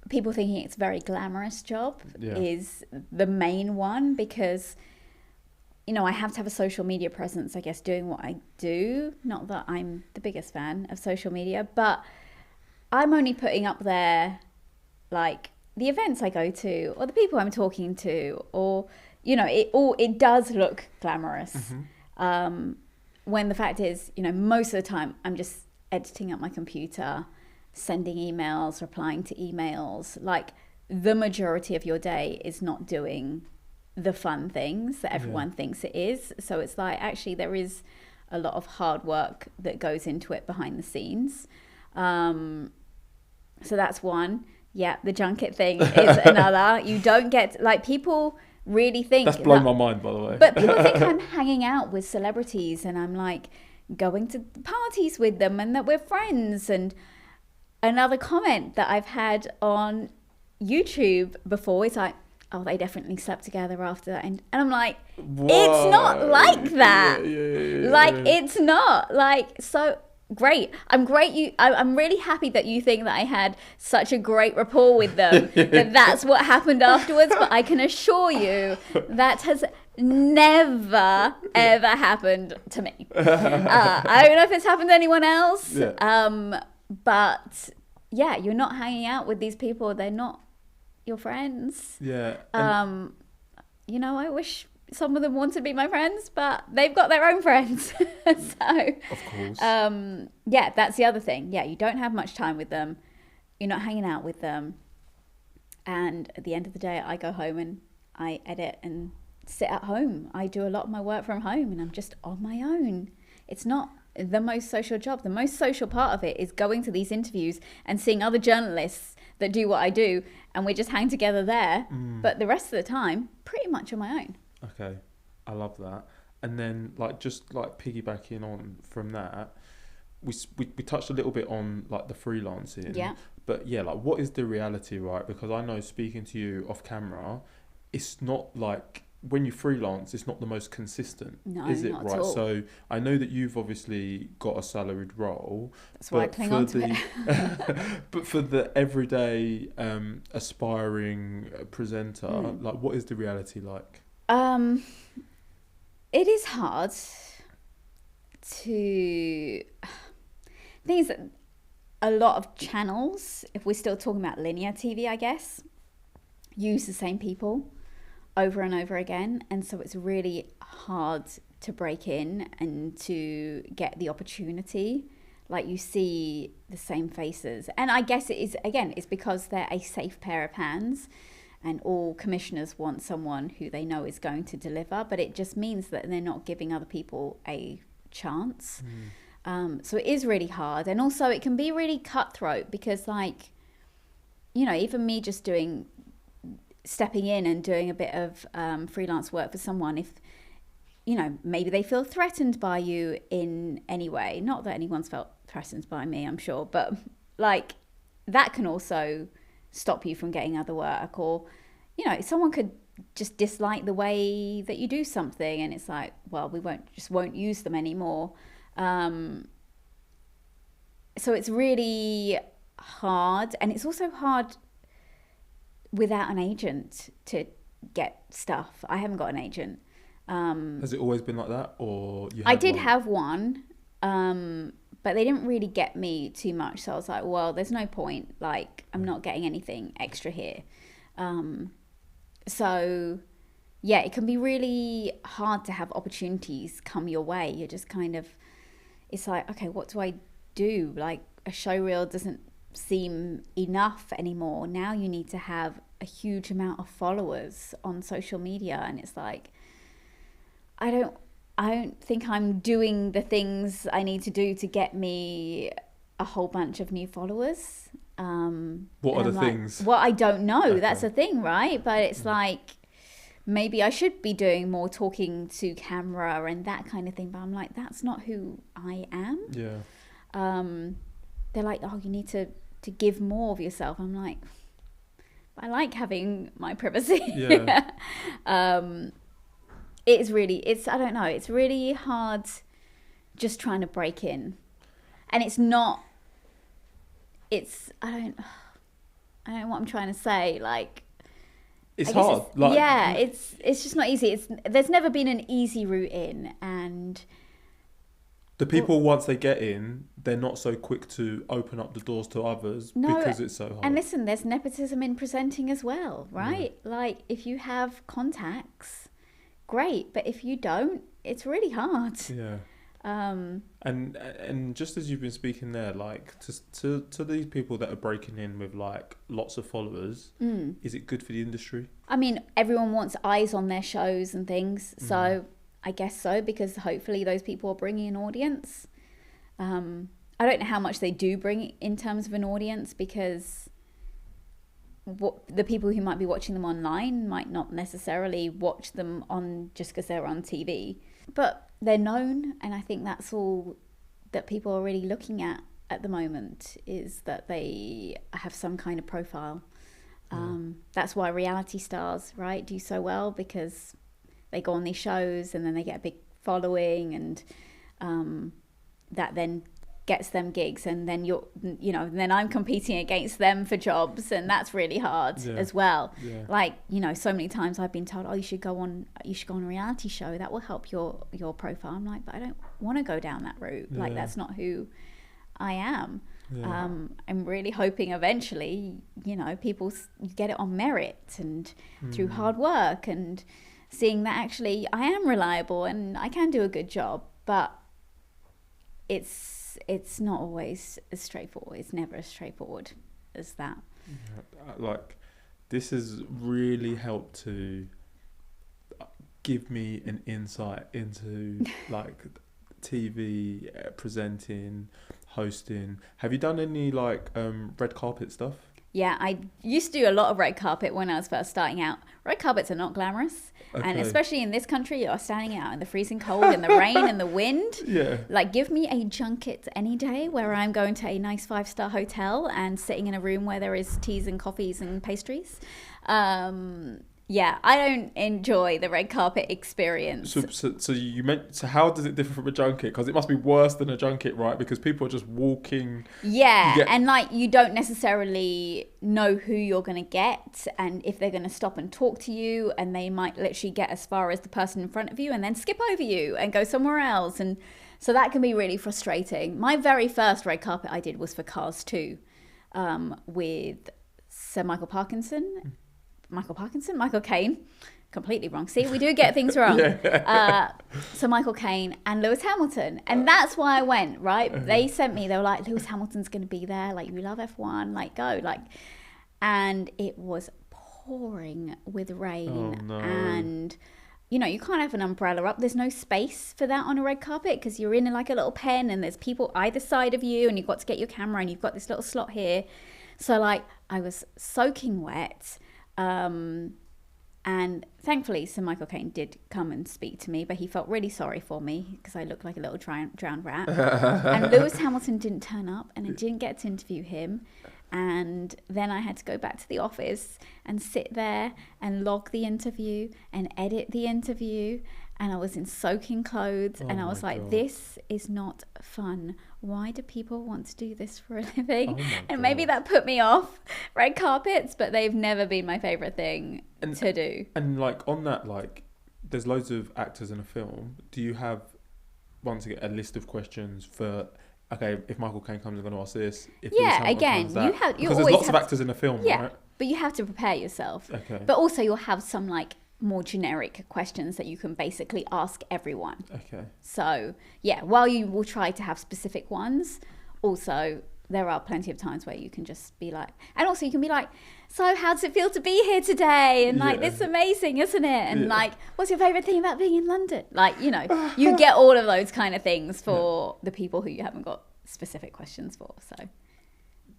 people thinking it's a very glamorous job is the main one, because, you know, I have to have a social media presence, I guess, doing what I do. Not that I'm the biggest fan of social media, but I'm only putting up there, like, the events I go to, or the people I'm talking to, or, you know, it does look glamorous. Mm-hmm. When the fact is, you know, most of the time I'm just editing up my computer, sending emails, replying to emails. Like, the majority of your day is not doing the fun things that everyone thinks it is. So it's like, actually, there is a lot of hard work that goes into it behind the scenes. So that's one. Yeah, the junket thing is another. You don't get, like, people really think... That's blown my mind, by the way. But people think I'm hanging out with celebrities and I'm, like, going to parties with them and that we're friends. And another comment that I've had on YouTube before is like, oh, they definitely slept together after that. And I'm like, whoa, it's not like that. It's not. Like, so... Great. I'm really happy that you think that I had such a great rapport with them, that's what happened afterwards. But I can assure you that has never, ever happened to me. I don't know if it's happened to anyone else. Yeah. But yeah, you're not hanging out with these people. They're not your friends. Yeah. You know, I wish some of them want to be my friends, but they've got their own friends. So, of course. Yeah, that's the other thing. Yeah, you don't have much time with them. You're not hanging out with them. And at the end of the day, I go home and I edit and sit at home. I do a lot of my work from home and I'm just on my own. It's not the most social job. The most social part of it is going to these interviews and seeing other journalists that do what I do, and we just hang together there. But the rest of the time, pretty much on my own. Okay, I love that. And then, like, just like piggybacking on from that, we touched a little bit on like the freelancing. Yeah. But yeah, like, what is the reality, right? Because I know, speaking to you off camera, it's not like when you freelance, it's not the most consistent, No, is it? not Right. at all. So I know that you've obviously got a salaried role. That's why I cling on to it. But for the everyday aspiring presenter, like, what is the reality like? It is hard to. Thing is that a lot of channels, if we're still talking about linear TV, I guess, use the same people over and over again, and so it's really hard to break in and to get the opportunity. Like, you see the same faces, and I guess it is, again, it's because they're a safe pair of hands, and all commissioners want someone who they know is going to deliver, but it just means that they're not giving other people a chance. So it is really hard, and also it can be really cutthroat because, like, you know, even me just stepping in and doing a bit of freelance work for someone, if, you know, maybe they feel threatened by you in any way, not that anyone's felt threatened by me, I'm sure, but like, that can also stop you from getting other work. Or, you know, someone could just dislike the way that you do something, and it's like, well, we won't use them anymore. So it's really hard, and it's also hard without an agent to get stuff. I haven't got an agent. Has it always been like that, or I did have one, but they didn't really get me too much. So I was like, well, there's no point. Like, I'm not getting anything extra here. So yeah, it can be really hard to have opportunities come your way. You're just kind of, it's like, okay, what do I do? Like, a show reel doesn't seem enough anymore. Now you need to have a huge amount of followers on social media, and it's like, I don't think I'm doing the things I need to do to get me a whole bunch of new followers. What are the things? Well, I don't know. Okay. That's the thing, right? But it's like, maybe I should be doing more talking to camera and that kind of thing. But I'm like, that's not who I am. Yeah. They're like, oh, you need to give more of yourself. I'm like, I like having my privacy. Yeah. I don't know, it's really hard just trying to break in. And I don't know what I'm trying to say. Like, it's hard. It's just not easy. There's never been an easy route in, and the people, once they get in, they're not so quick to open up the doors to others because it's so hard. And listen, there's nepotism in presenting as well, right? Yeah. Like, if you have contacts, great, but if you don't, it's really hard. Yeah. And just as you've been speaking there, like, to these people that are breaking in with like lots of followers, is it good for the industry? I mean, everyone wants eyes on their shows and things, so I guess so, because hopefully those people are bringing an audience. I don't know how much they do bring in terms of an audience, because the people who might be watching them online might not necessarily watch them on just because they're on TV, but they're known, and I think that's all that people are really looking at the moment, is that they have some kind of profile. That's why reality stars, right, do so well, because they go on these shows and then they get a big following, and that then gets them gigs, and then then I'm competing against them for jobs, and that's really hard as well. Like, so many times I've been told, oh, you should go on a reality show, that will help your profile. I'm like, but I don't want to go down that route. Like, that's not who I am. I'm really hoping eventually, people get it on merit and through hard work, and seeing that actually I am reliable and I can do a good job. But it's not always as straightforward. It's never as straightforward as that. Like, this has really helped to give me an insight into like TV, presenting, hosting. Have you done any like red carpet stuff? Yeah, I used to do a lot of red carpet when I was first starting out. Red carpets are not glamorous. Okay. And especially in this country, you're standing out in the freezing cold and the rain and the wind. Yeah. Like, give me a junket any day where I'm going to a nice 5-star hotel and sitting in a room where there is teas and coffees and pastries. Yeah, I don't enjoy the red carpet experience. So how does it differ from a junket? Because it must be worse than a junket, right? Because people are just walking. Yeah, and like you don't necessarily know who you're going to get and if they're going to stop and talk to you, and they might literally get as far as the person in front of you and then skip over you and go somewhere else. And so that can be really frustrating. My very first red carpet I did was for Cars 2 with Sir Michael Caine. Completely wrong. See, we do get things wrong. So Michael Caine and Lewis Hamilton. And that's why I went, right? They sent me, they were like, Lewis Hamilton's going to be there. Like, you love F1. Like, go. Like, and it was pouring with rain. Oh, no. And, you know, you can't have an umbrella up. There's no space for that on a red carpet because you're in like a little pen and there's people either side of you and you've got to get your camera and you've got this little slot here. So, like, I was soaking wet. And thankfully, Sir Michael Caine did come and speak to me, but he felt really sorry for me because I looked like a little drowned rat. And Lewis Hamilton didn't turn up, and I didn't get to interview him. And then I had to go back to the office and sit there and log the interview and edit the interview. And I was in soaking clothes, and I was like, God. This is not fun. Why do people want to do this for a living? And maybe that put me off red carpets, but they've never been my favourite thing to do. And like on that, like there's loads of actors in a film. Do you have, once again, a list of questions for, okay, if Michael Caine comes, I'm going to ask this. If again, because there's lots of actors in a film, right? But you have to prepare yourself. Okay. But also you'll have some like more generic questions that you can basically ask everyone. Okay. So yeah, while you will try to have specific ones, also there are plenty of times where you can just be like, and also you can be like, so how does it feel to be here today? And like, this is amazing, isn't it? And like, what's your favourite thing about being in London? Like, you know, you get all of those kind of things for the people who you haven't got specific questions for. So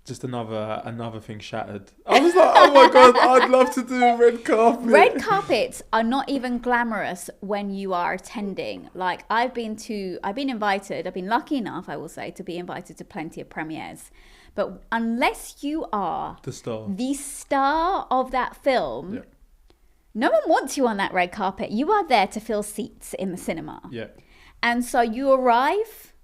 just another thing shattered. I was like, oh my God, I'd love to do a red carpet. Red carpets are not even glamorous when you are attending. Like I've been invited, I've been lucky enough, I will say, to be invited to plenty of premieres. But unless you are the star of that film, no one wants you on that red carpet. You are there to fill seats in the cinema. Yeah. And so you arrive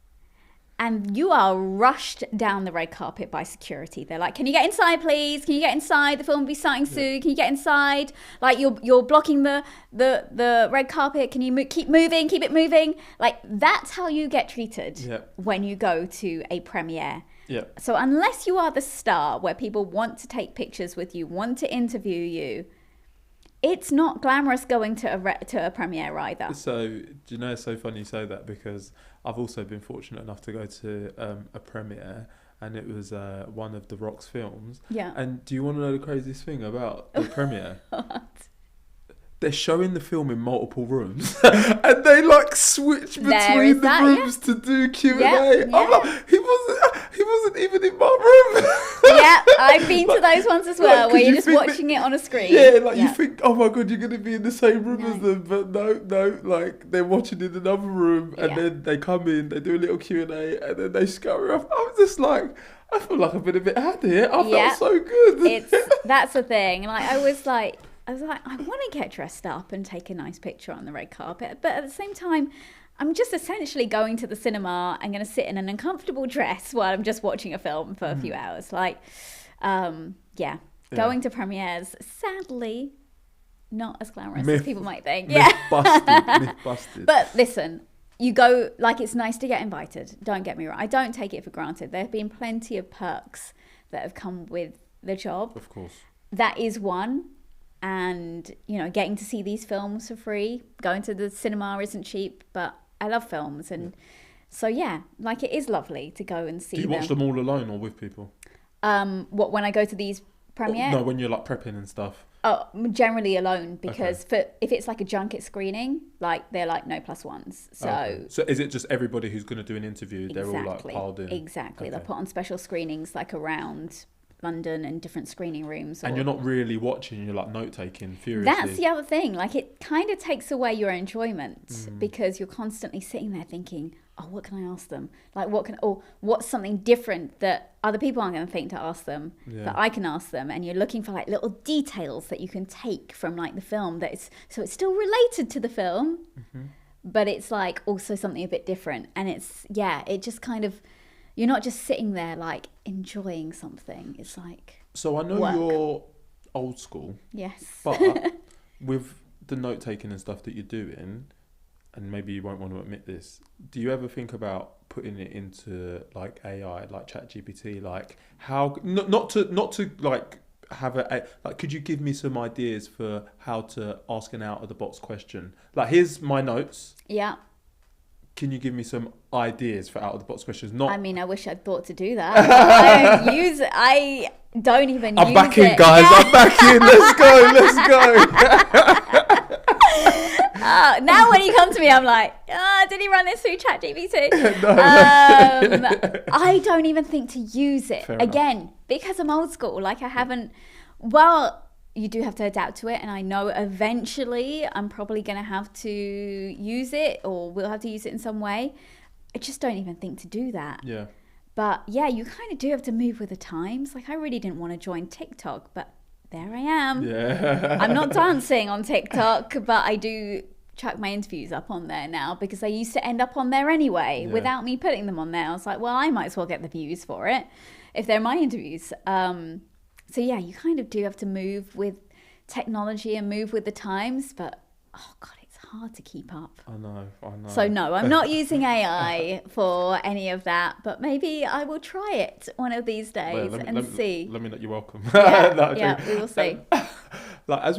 and you are rushed down the red carpet by security. They're like, can you get inside, please? Can you get inside? The film will be starting soon. Can you get inside? Like you're blocking the red carpet. Can you keep it moving? Like that's how you get treated when you go to a premiere. Yeah. So unless you are the star where people want to take pictures with you, want to interview you, it's not glamorous going to a premiere either. So, do you know, it's so funny you say that because I've also been fortunate enough to go to a premiere, and it was one of The Rock's films. Yeah. And do you want to know the craziest thing about the premiere? What? They're showing the film in multiple rooms, and they like switch between the rooms to do Q&A. Yeah. I'm like, he wasn't even in my room. Yeah, I've been to those ones as well, where you're just watching it on a screen. Yeah, like you think, oh my God, you're going to be in the same room as them, but no, like they're watching in another room, and then they come in, they do a little Q&A, and then they scurry off. I'm just like, I feel like I've been a bit had here. I felt so good. That's the thing. Like I was like, I want to get dressed up and take a nice picture on the red carpet. But at the same time, I'm just essentially going to the cinema and going to sit in an uncomfortable dress while I'm just watching a film for a few hours. Like, going to premieres, sadly, not as glamorous as people might think. Myth busted. But listen, you go, like it's nice to get invited. Don't get me wrong. I don't take it for granted. There have been plenty of perks that have come with the job. Of course. That is one. And, you know, getting to see these films for free, going to the cinema isn't cheap, but I love films. And so, like it is lovely to go and see them. Do you watch them all alone or with people? When I go to these premieres? No, when you're like prepping and stuff. Oh, generally alone because if it's like a junket screening, like they're like no plus ones. So So is it just everybody who's going to do an interview? They're all like piled in? Exactly. They'll put on special screenings like around London and different screening rooms. And you're not really watching, you're like note-taking furiously. That's the other thing. Like it kind of takes away your enjoyment because you're constantly sitting there thinking, oh, what can I ask them? Like, what's something different that other people aren't going to think to ask them that I can ask them? And you're looking for like little details that you can take from like the film so it's still related to the film, but it's like also something a bit different. And it just kind of, you're not just sitting there like enjoying something. It's like, so I know work. You're old school. Yes. But with the note taking and stuff that you're doing, and maybe you won't want to admit this, do you ever think about putting it into like AI, like ChatGPT? Like how not to like have like, could you give me some ideas for how to ask an out of the box question? Like, here's my notes. Yeah. Can you give me some ideas for out of the box questions? I mean, I wish I'd thought to do that. I don't even use it. I'm back in, guys. I'm back in. Let's go. Now when you come to me, I'm like, did he run this through ChatGPT? I don't even think to use it. Fair Again, enough. because I'm old school. Like, I haven't. Well, you do have to adapt to it, and I know eventually I'm probably going to have to use it, or we'll have to use it in some way. I just don't even think to do that. Yeah. But yeah, you kind of do have to move with the times. Like, I really didn't want to join TikTok, but there I am. Yeah. I'm not dancing on TikTok, but I do chuck my interviews up on there now because I used to end up on there anyway without me putting them on there. I was like, well, I might as well get the views for it if they're my interviews. So yeah, you kind of do have to move with technology and move with the times, but oh God, it's hard to keep up. I know. So no, I'm not using AI for any of that, but maybe I will try it one of these days see. Let me know you're welcome. Yeah, we will see. Like as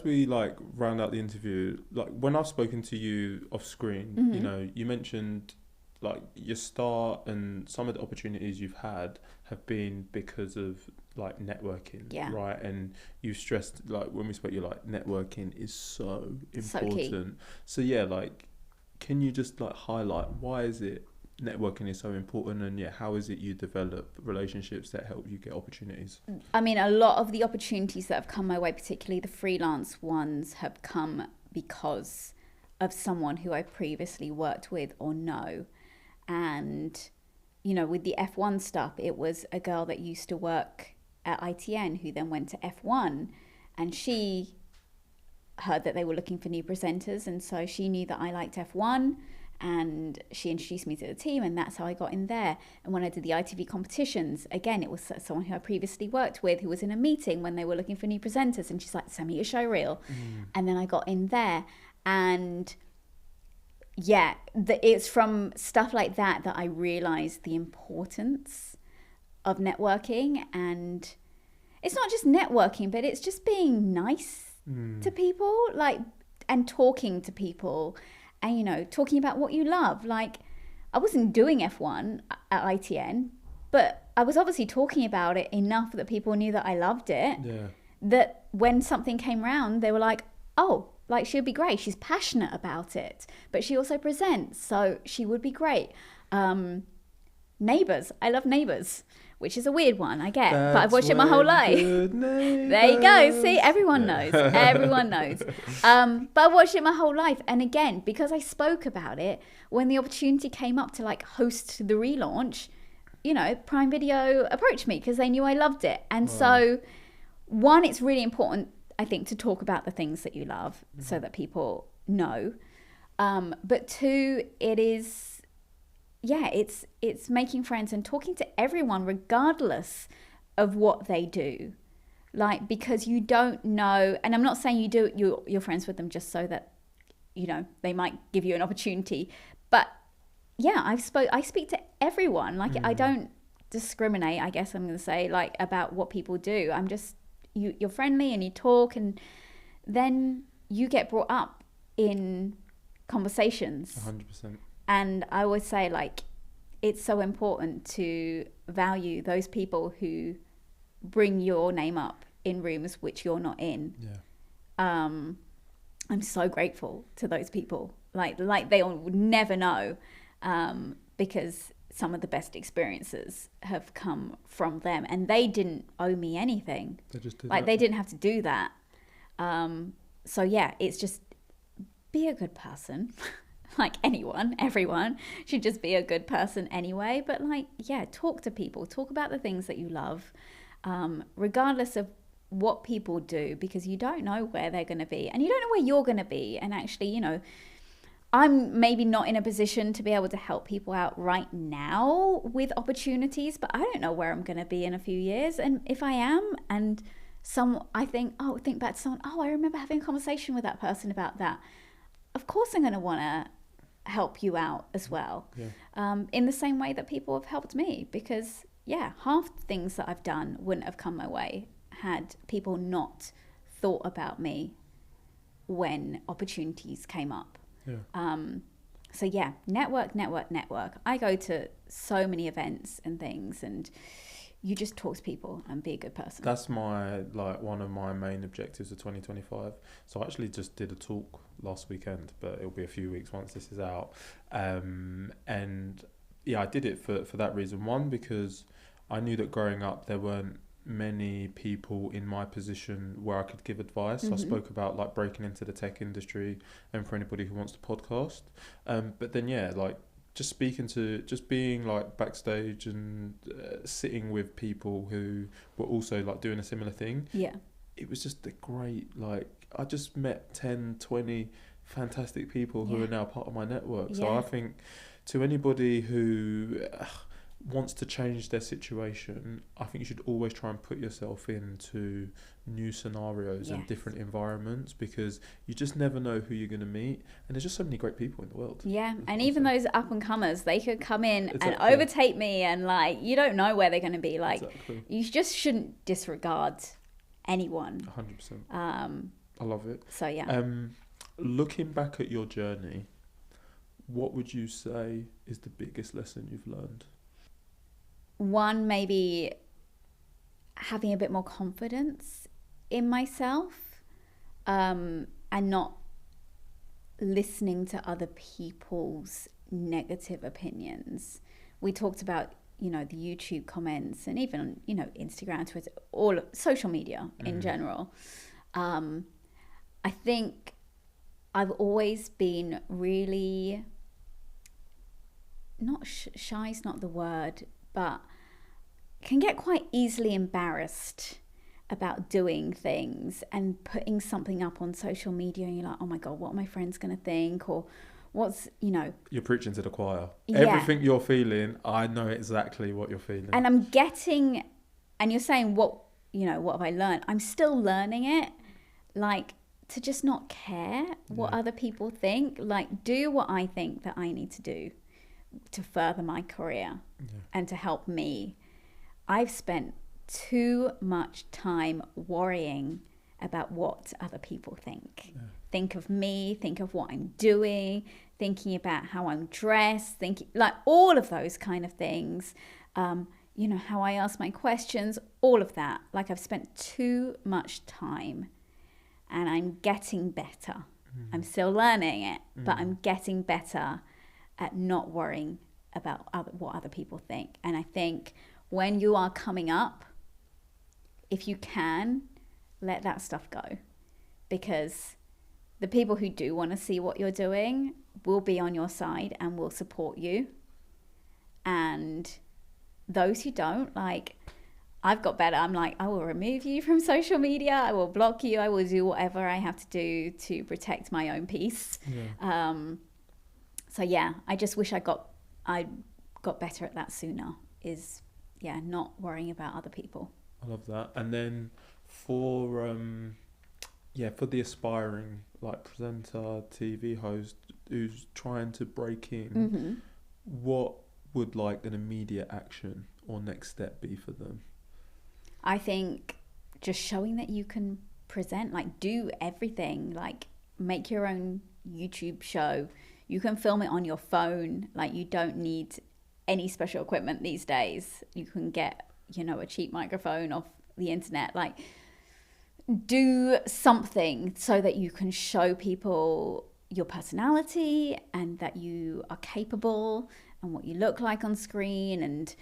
we like round out the interview, like when I've spoken to you off screen, you know, you mentioned like your start and some of the opportunities you've had have been because of like networking, right? And you stressed, like when we spoke, you're like, networking is so important. So yeah, like, can you just like highlight why is it networking is so important, and how is it you develop relationships that help you get opportunities? I mean, a lot of the opportunities that have come my way, particularly the freelance ones, have come because of someone who I previously worked with or know. And, you know, with the F1 stuff, it was a girl that used to work at ITN who then went to F1, and she heard that they were looking for new presenters, and so she knew that I liked F1, and she introduced me to the team, and that's how I got in there. And when I did the ITV competitions, again, it was someone who I previously worked with who was in a meeting when they were looking for new presenters, and she's like, send me your show reel. And then I got in there, and yeah, it's from stuff like that I realized the importance of networking. And it's not just networking, but it's just being nice to people, like, and talking to people, and, you know, talking about what you love. Like, I wasn't doing F1 at ITN, but I was obviously talking about it enough that people knew that I loved it. Yeah. That when something came round, they were like, oh, like, she'd be great. She's passionate about it, but she also presents, so she would be great. Neighbours. I love Neighbours, which is a weird one, I get. But I've watched it my whole life. There you go. See, everyone knows. Everyone knows. But I've watched it my whole life. And again, because I spoke about it, when the opportunity came up to like host the relaunch, you know, Prime Video approached me because they knew I loved it. And so, one, it's really important, I think, to talk about the things that you love so that people know. But two, it is, it's making friends and talking to everyone regardless of what they do. Like, because you don't know, and I'm not saying you're friends with them just so that, you know, they might give you an opportunity. But yeah, I speak to everyone. Like, I don't discriminate, I guess I'm going to say, like, about what people do. I'm just, you're friendly and you talk, and then you get brought up in conversations. 100%. And I always say, like, it's so important to value those people who bring your name up in rooms which you're not in. I'm so grateful to those people. Like they'll never know, because some of the best experiences have come from them, and they didn't owe me anything. They just did they didn't have to do that. So yeah, it's just be a good person. like anyone, everyone should just be a good person anyway. But like, yeah, talk to people, talk about the things that you love, regardless of what people do, because you don't know where they're going to be and you don't know where you're going to be. And actually, you know, I'm maybe not in a position to be able to help people out right now with opportunities, but I don't know where I'm going to be in a few years. And if I am, and think back to someone, I remember having a conversation with that person about that. Of course, I'm going to want to help you out as well. Yeah. In the same way that people have helped me, because yeah, half the things that I've done wouldn't have come my way had people not thought about me when opportunities came up. Yeah. So yeah, network. I go to so many events and things, and you just talk to people and be a good person. That's one of my main objectives of 2025. So I actually just did a talk last weekend, but it'll be a few weeks once this is out. And yeah, I did it for that reason. One, because I knew that growing up there weren't many people in my position where I could give advice. Mm-hmm. I spoke about like breaking into the tech industry, and for anybody who wants to podcast. But then yeah, like just being like backstage and sitting with people who were also like doing a similar thing. Yeah. It was just a great, like, I just met 10, 20 fantastic people who are now part of my network. So I think to anybody who wants to change their situation, I think you should always try and put yourself into new scenarios and different environments, because you just never know who you're going to meet, and there's just so many great people in the world. Yeah, and even those up and comers, they could come in and overtake me, and like you don't know where they're going to be. Like you just shouldn't disregard anyone. 100%. I love it. So yeah. Looking back at your journey, what would you say is the biggest lesson you've learned? One, maybe having a bit more confidence in myself, and not listening to other people's negative opinions. We talked about, you know, the YouTube comments, and even, you know, Instagram, Twitter, all social media in general. I think I've always been really, not shy is not the word, but can get quite easily embarrassed about doing things and putting something up on social media, and you're like, oh my God, what are my friends going to think? Or what's, you know. You're preaching to the choir. Yeah. Everything you're feeling, I know exactly what you're feeling. And I'm getting, and you're saying, what have I learned? I'm still learning it. Like, to just not care what other people think. Like, do what I think that I need to do to further my career and to help me. I've spent too much time worrying about what other people think. Think of me, think of what I'm doing, thinking about how I'm dressed, thinking like all of those kind of things. You know, how I ask my questions, all of that. Like, I've spent too much time, and I'm getting better. I'm still learning it, but I'm getting better at not worrying about what other people think. And I think when you are coming up, if you can, let that stuff go, because the people who do want to see what you're doing will be on your side and will support you. And those who don't, like, I've got better. I'm like, I will remove you from social media. I will block you. I will do whatever I have to do to protect my own peace. Yeah. So yeah, I just wish I got better at that sooner. Not worrying about other people. I love that. And then for the aspiring like presenter, TV host who's trying to break in, what would like an immediate action or next step be for them? I think just showing that you can present, like do everything, like make your own YouTube show. You can film it on your phone. Like, you don't need any special equipment these days. You can get, you know, a cheap microphone off the internet. Like, do something so that you can show people your personality and that you are capable and what you look like on screen. And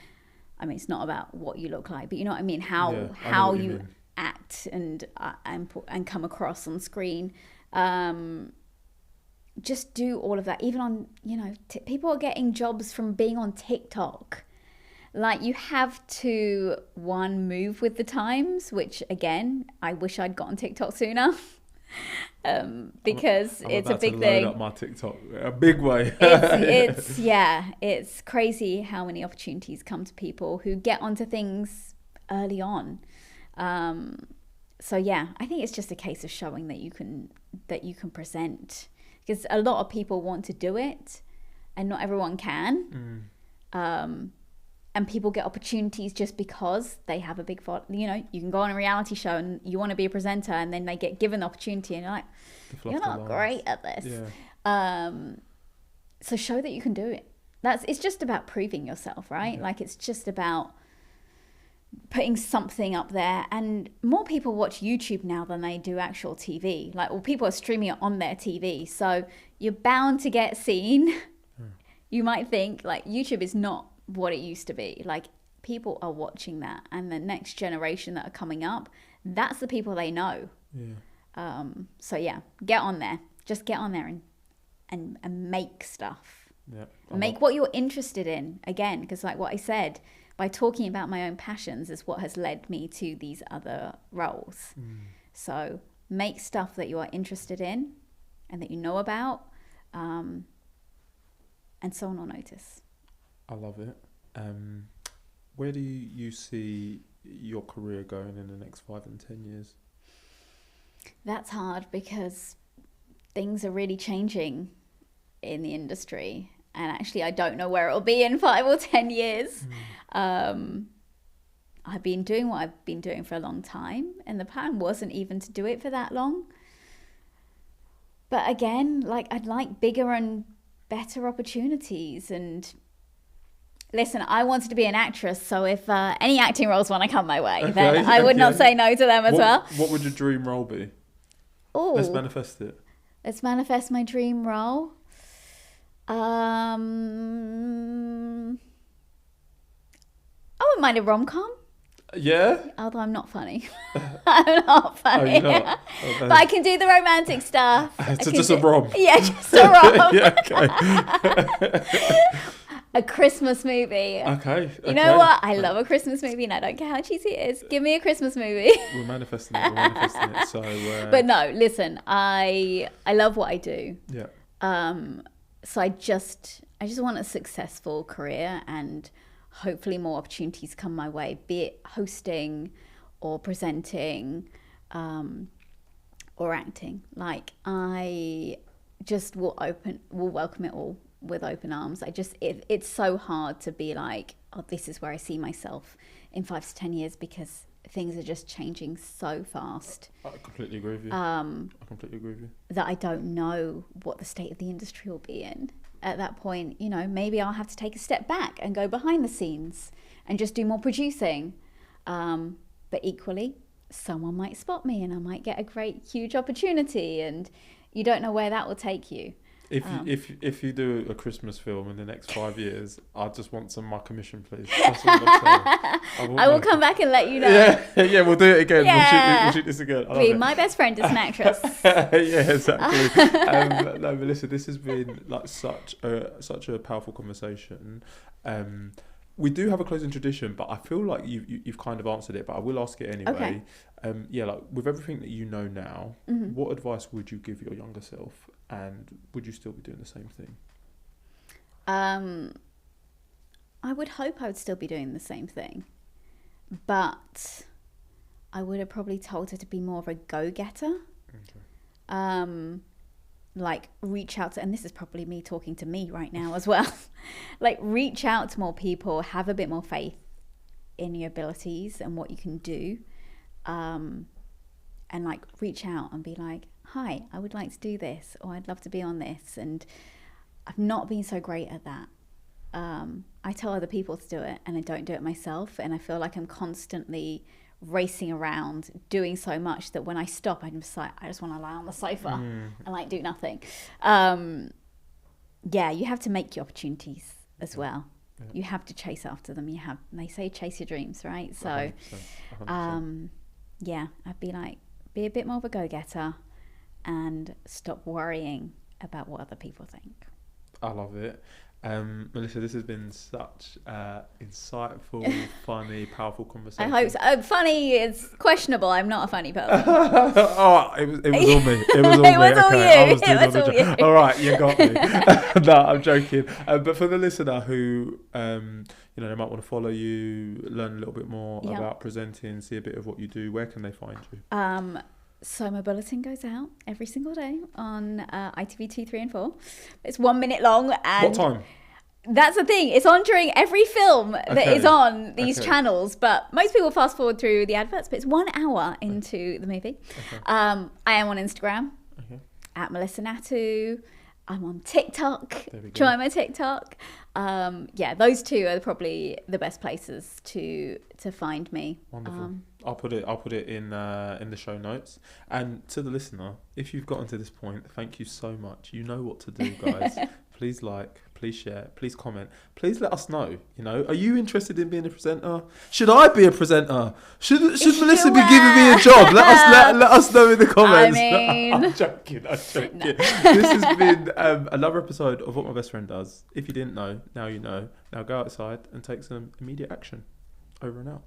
I mean, it's not about what you look like, but you know what I mean? How you act and come across on screen. just do all of that. Even on, people are getting jobs from being on TikTok. Like, you have to, one, move with the times, which, again, I wish I'd got on TikTok sooner. Because it's a big thing. I'm about to load up my TikTok a big way. It's crazy how many opportunities come to people who get onto things early on. So yeah, I think it's just a case of showing that you can present, because a lot of people want to do it and not everyone can. And people get opportunities just because they have a big following. You can go on a reality show and you want to be a presenter, and then they get given the opportunity and you're like, you're not great at this. So show that you can do it. It's just about proving yourself, right? Like, it's just about putting something up there. And more people watch YouTube now than they do actual TV. People are streaming it on their TV, so you're bound to get seen. You might think, like, YouTube is not what it used to be. Like, people are watching that, and the next generation that are coming up, that's the people they know. So yeah, get on there. Just get on there and make stuff. Make what you're interested in, again, because like what I said, by talking about my own passions is what has led me to these other roles. So make stuff that you are interested in and that you know about, and someone will notice. I love it. Where do you see your career going in the next 5 and 10 years? That's hard, because things are really changing in the industry, and actually I don't know where it'll be in 5 or 10 years. I've been doing what I've been doing for a long time, and the plan wasn't even to do it for that long. But again, like, I'd like bigger and better opportunities. And listen, I wanted to be an actress, so if any acting roles want to come my way, then I would not say no to them as well. What would your dream role be? Oh, let's manifest it. Let's manifest my dream role. I wouldn't mind a rom-com. Yeah? Although I'm not funny. I'm not funny. Oh, you're not? But I can do the romantic stuff. So just a rom? Yeah, just a rom. Yeah, okay. A Christmas movie. Okay. You know what? I love a Christmas movie, and I don't care how cheesy it is. Give me a Christmas movie. We're manifesting it. So, but no, listen, I love what I do. Yeah. So I just want a successful career, and hopefully more opportunities come my way, be it hosting or presenting, or acting. Like, I just will welcome it all with open arms. It's so hard to be like, oh, this is where I see myself in 5 to 10 years, because things are just changing so fast. I completely agree with you. That I don't know what the state of the industry will be in. At that point, maybe I'll have to take a step back and go behind the scenes and just do more producing. But equally, someone might spot me and I might get a great, huge opportunity, and you don't know where that will take you. If you do a Christmas film in the next 5 years, I just want some of my commission, please. That's all I'm saying. I will come back and let you know. Yeah, we'll do it again. Yeah. We'll shoot this again. My best friend is an actress. Yeah, exactly. No, but listen, this has been like such a powerful conversation. We do have a closing tradition, but I feel like you've kind of answered it, but I will ask it anyway. Okay. Like, with everything that you know now, what advice would you give your younger self, and would you still be doing the same thing? I would hope I would still be doing the same thing, but I would have probably told her to be more of a go-getter. Okay. Like, reach out to, and this is probably me talking to me right now as well, like, reach out to more people, have a bit more faith in your abilities and what you can do, and like, reach out and be like, hi, I would like to do this, or I'd love to be on this. And I've not been so great at that. I tell other people to do it and I don't do it myself, and I feel like I'm constantly racing around doing so much that when I stop, I'm just like, I just want to lie on the sofa and like do nothing. You have to make your opportunities as well. Yeah. You have to chase after them. They say chase your dreams, right? So 100%. I'd be like, be a bit more of a go-getter and stop worrying about what other people think. I love it. Melissa, this has been such insightful, funny, powerful conversation. I hope so. Funny is questionable. I'm not a funny person. Oh, it was all me. It was all me. It was all you. It was all you. All right, you got me. No, I'm joking. But for the listener who, they might want to follow you, learn a little bit more about presenting, see a bit of what you do, where can they find you? So my bulletin goes out every single day on ITV 2, 3 and 4. It's 1 minute long. And what time? That's the thing. It's on during every film that is on these channels. But most people fast forward through the adverts. But it's 1 hour into the movie. Okay. I am on Instagram at Melissa Nathoo. I'm on TikTok. Try my TikTok. Those two are probably the best places to find me. Wonderful. I'll put it in the show notes. And to the listener, if you've gotten to this point, thank you so much. You know what to do, guys. Please like, please share, please comment. Please let us know. Are you interested in being a presenter? Should I be a presenter? Should Melissa be giving me a job? Let us know in the comments. I'm joking. No. This has been another episode of What My Best Friend Does. If you didn't know, now you know. Now go outside and take some immediate action. Over and out.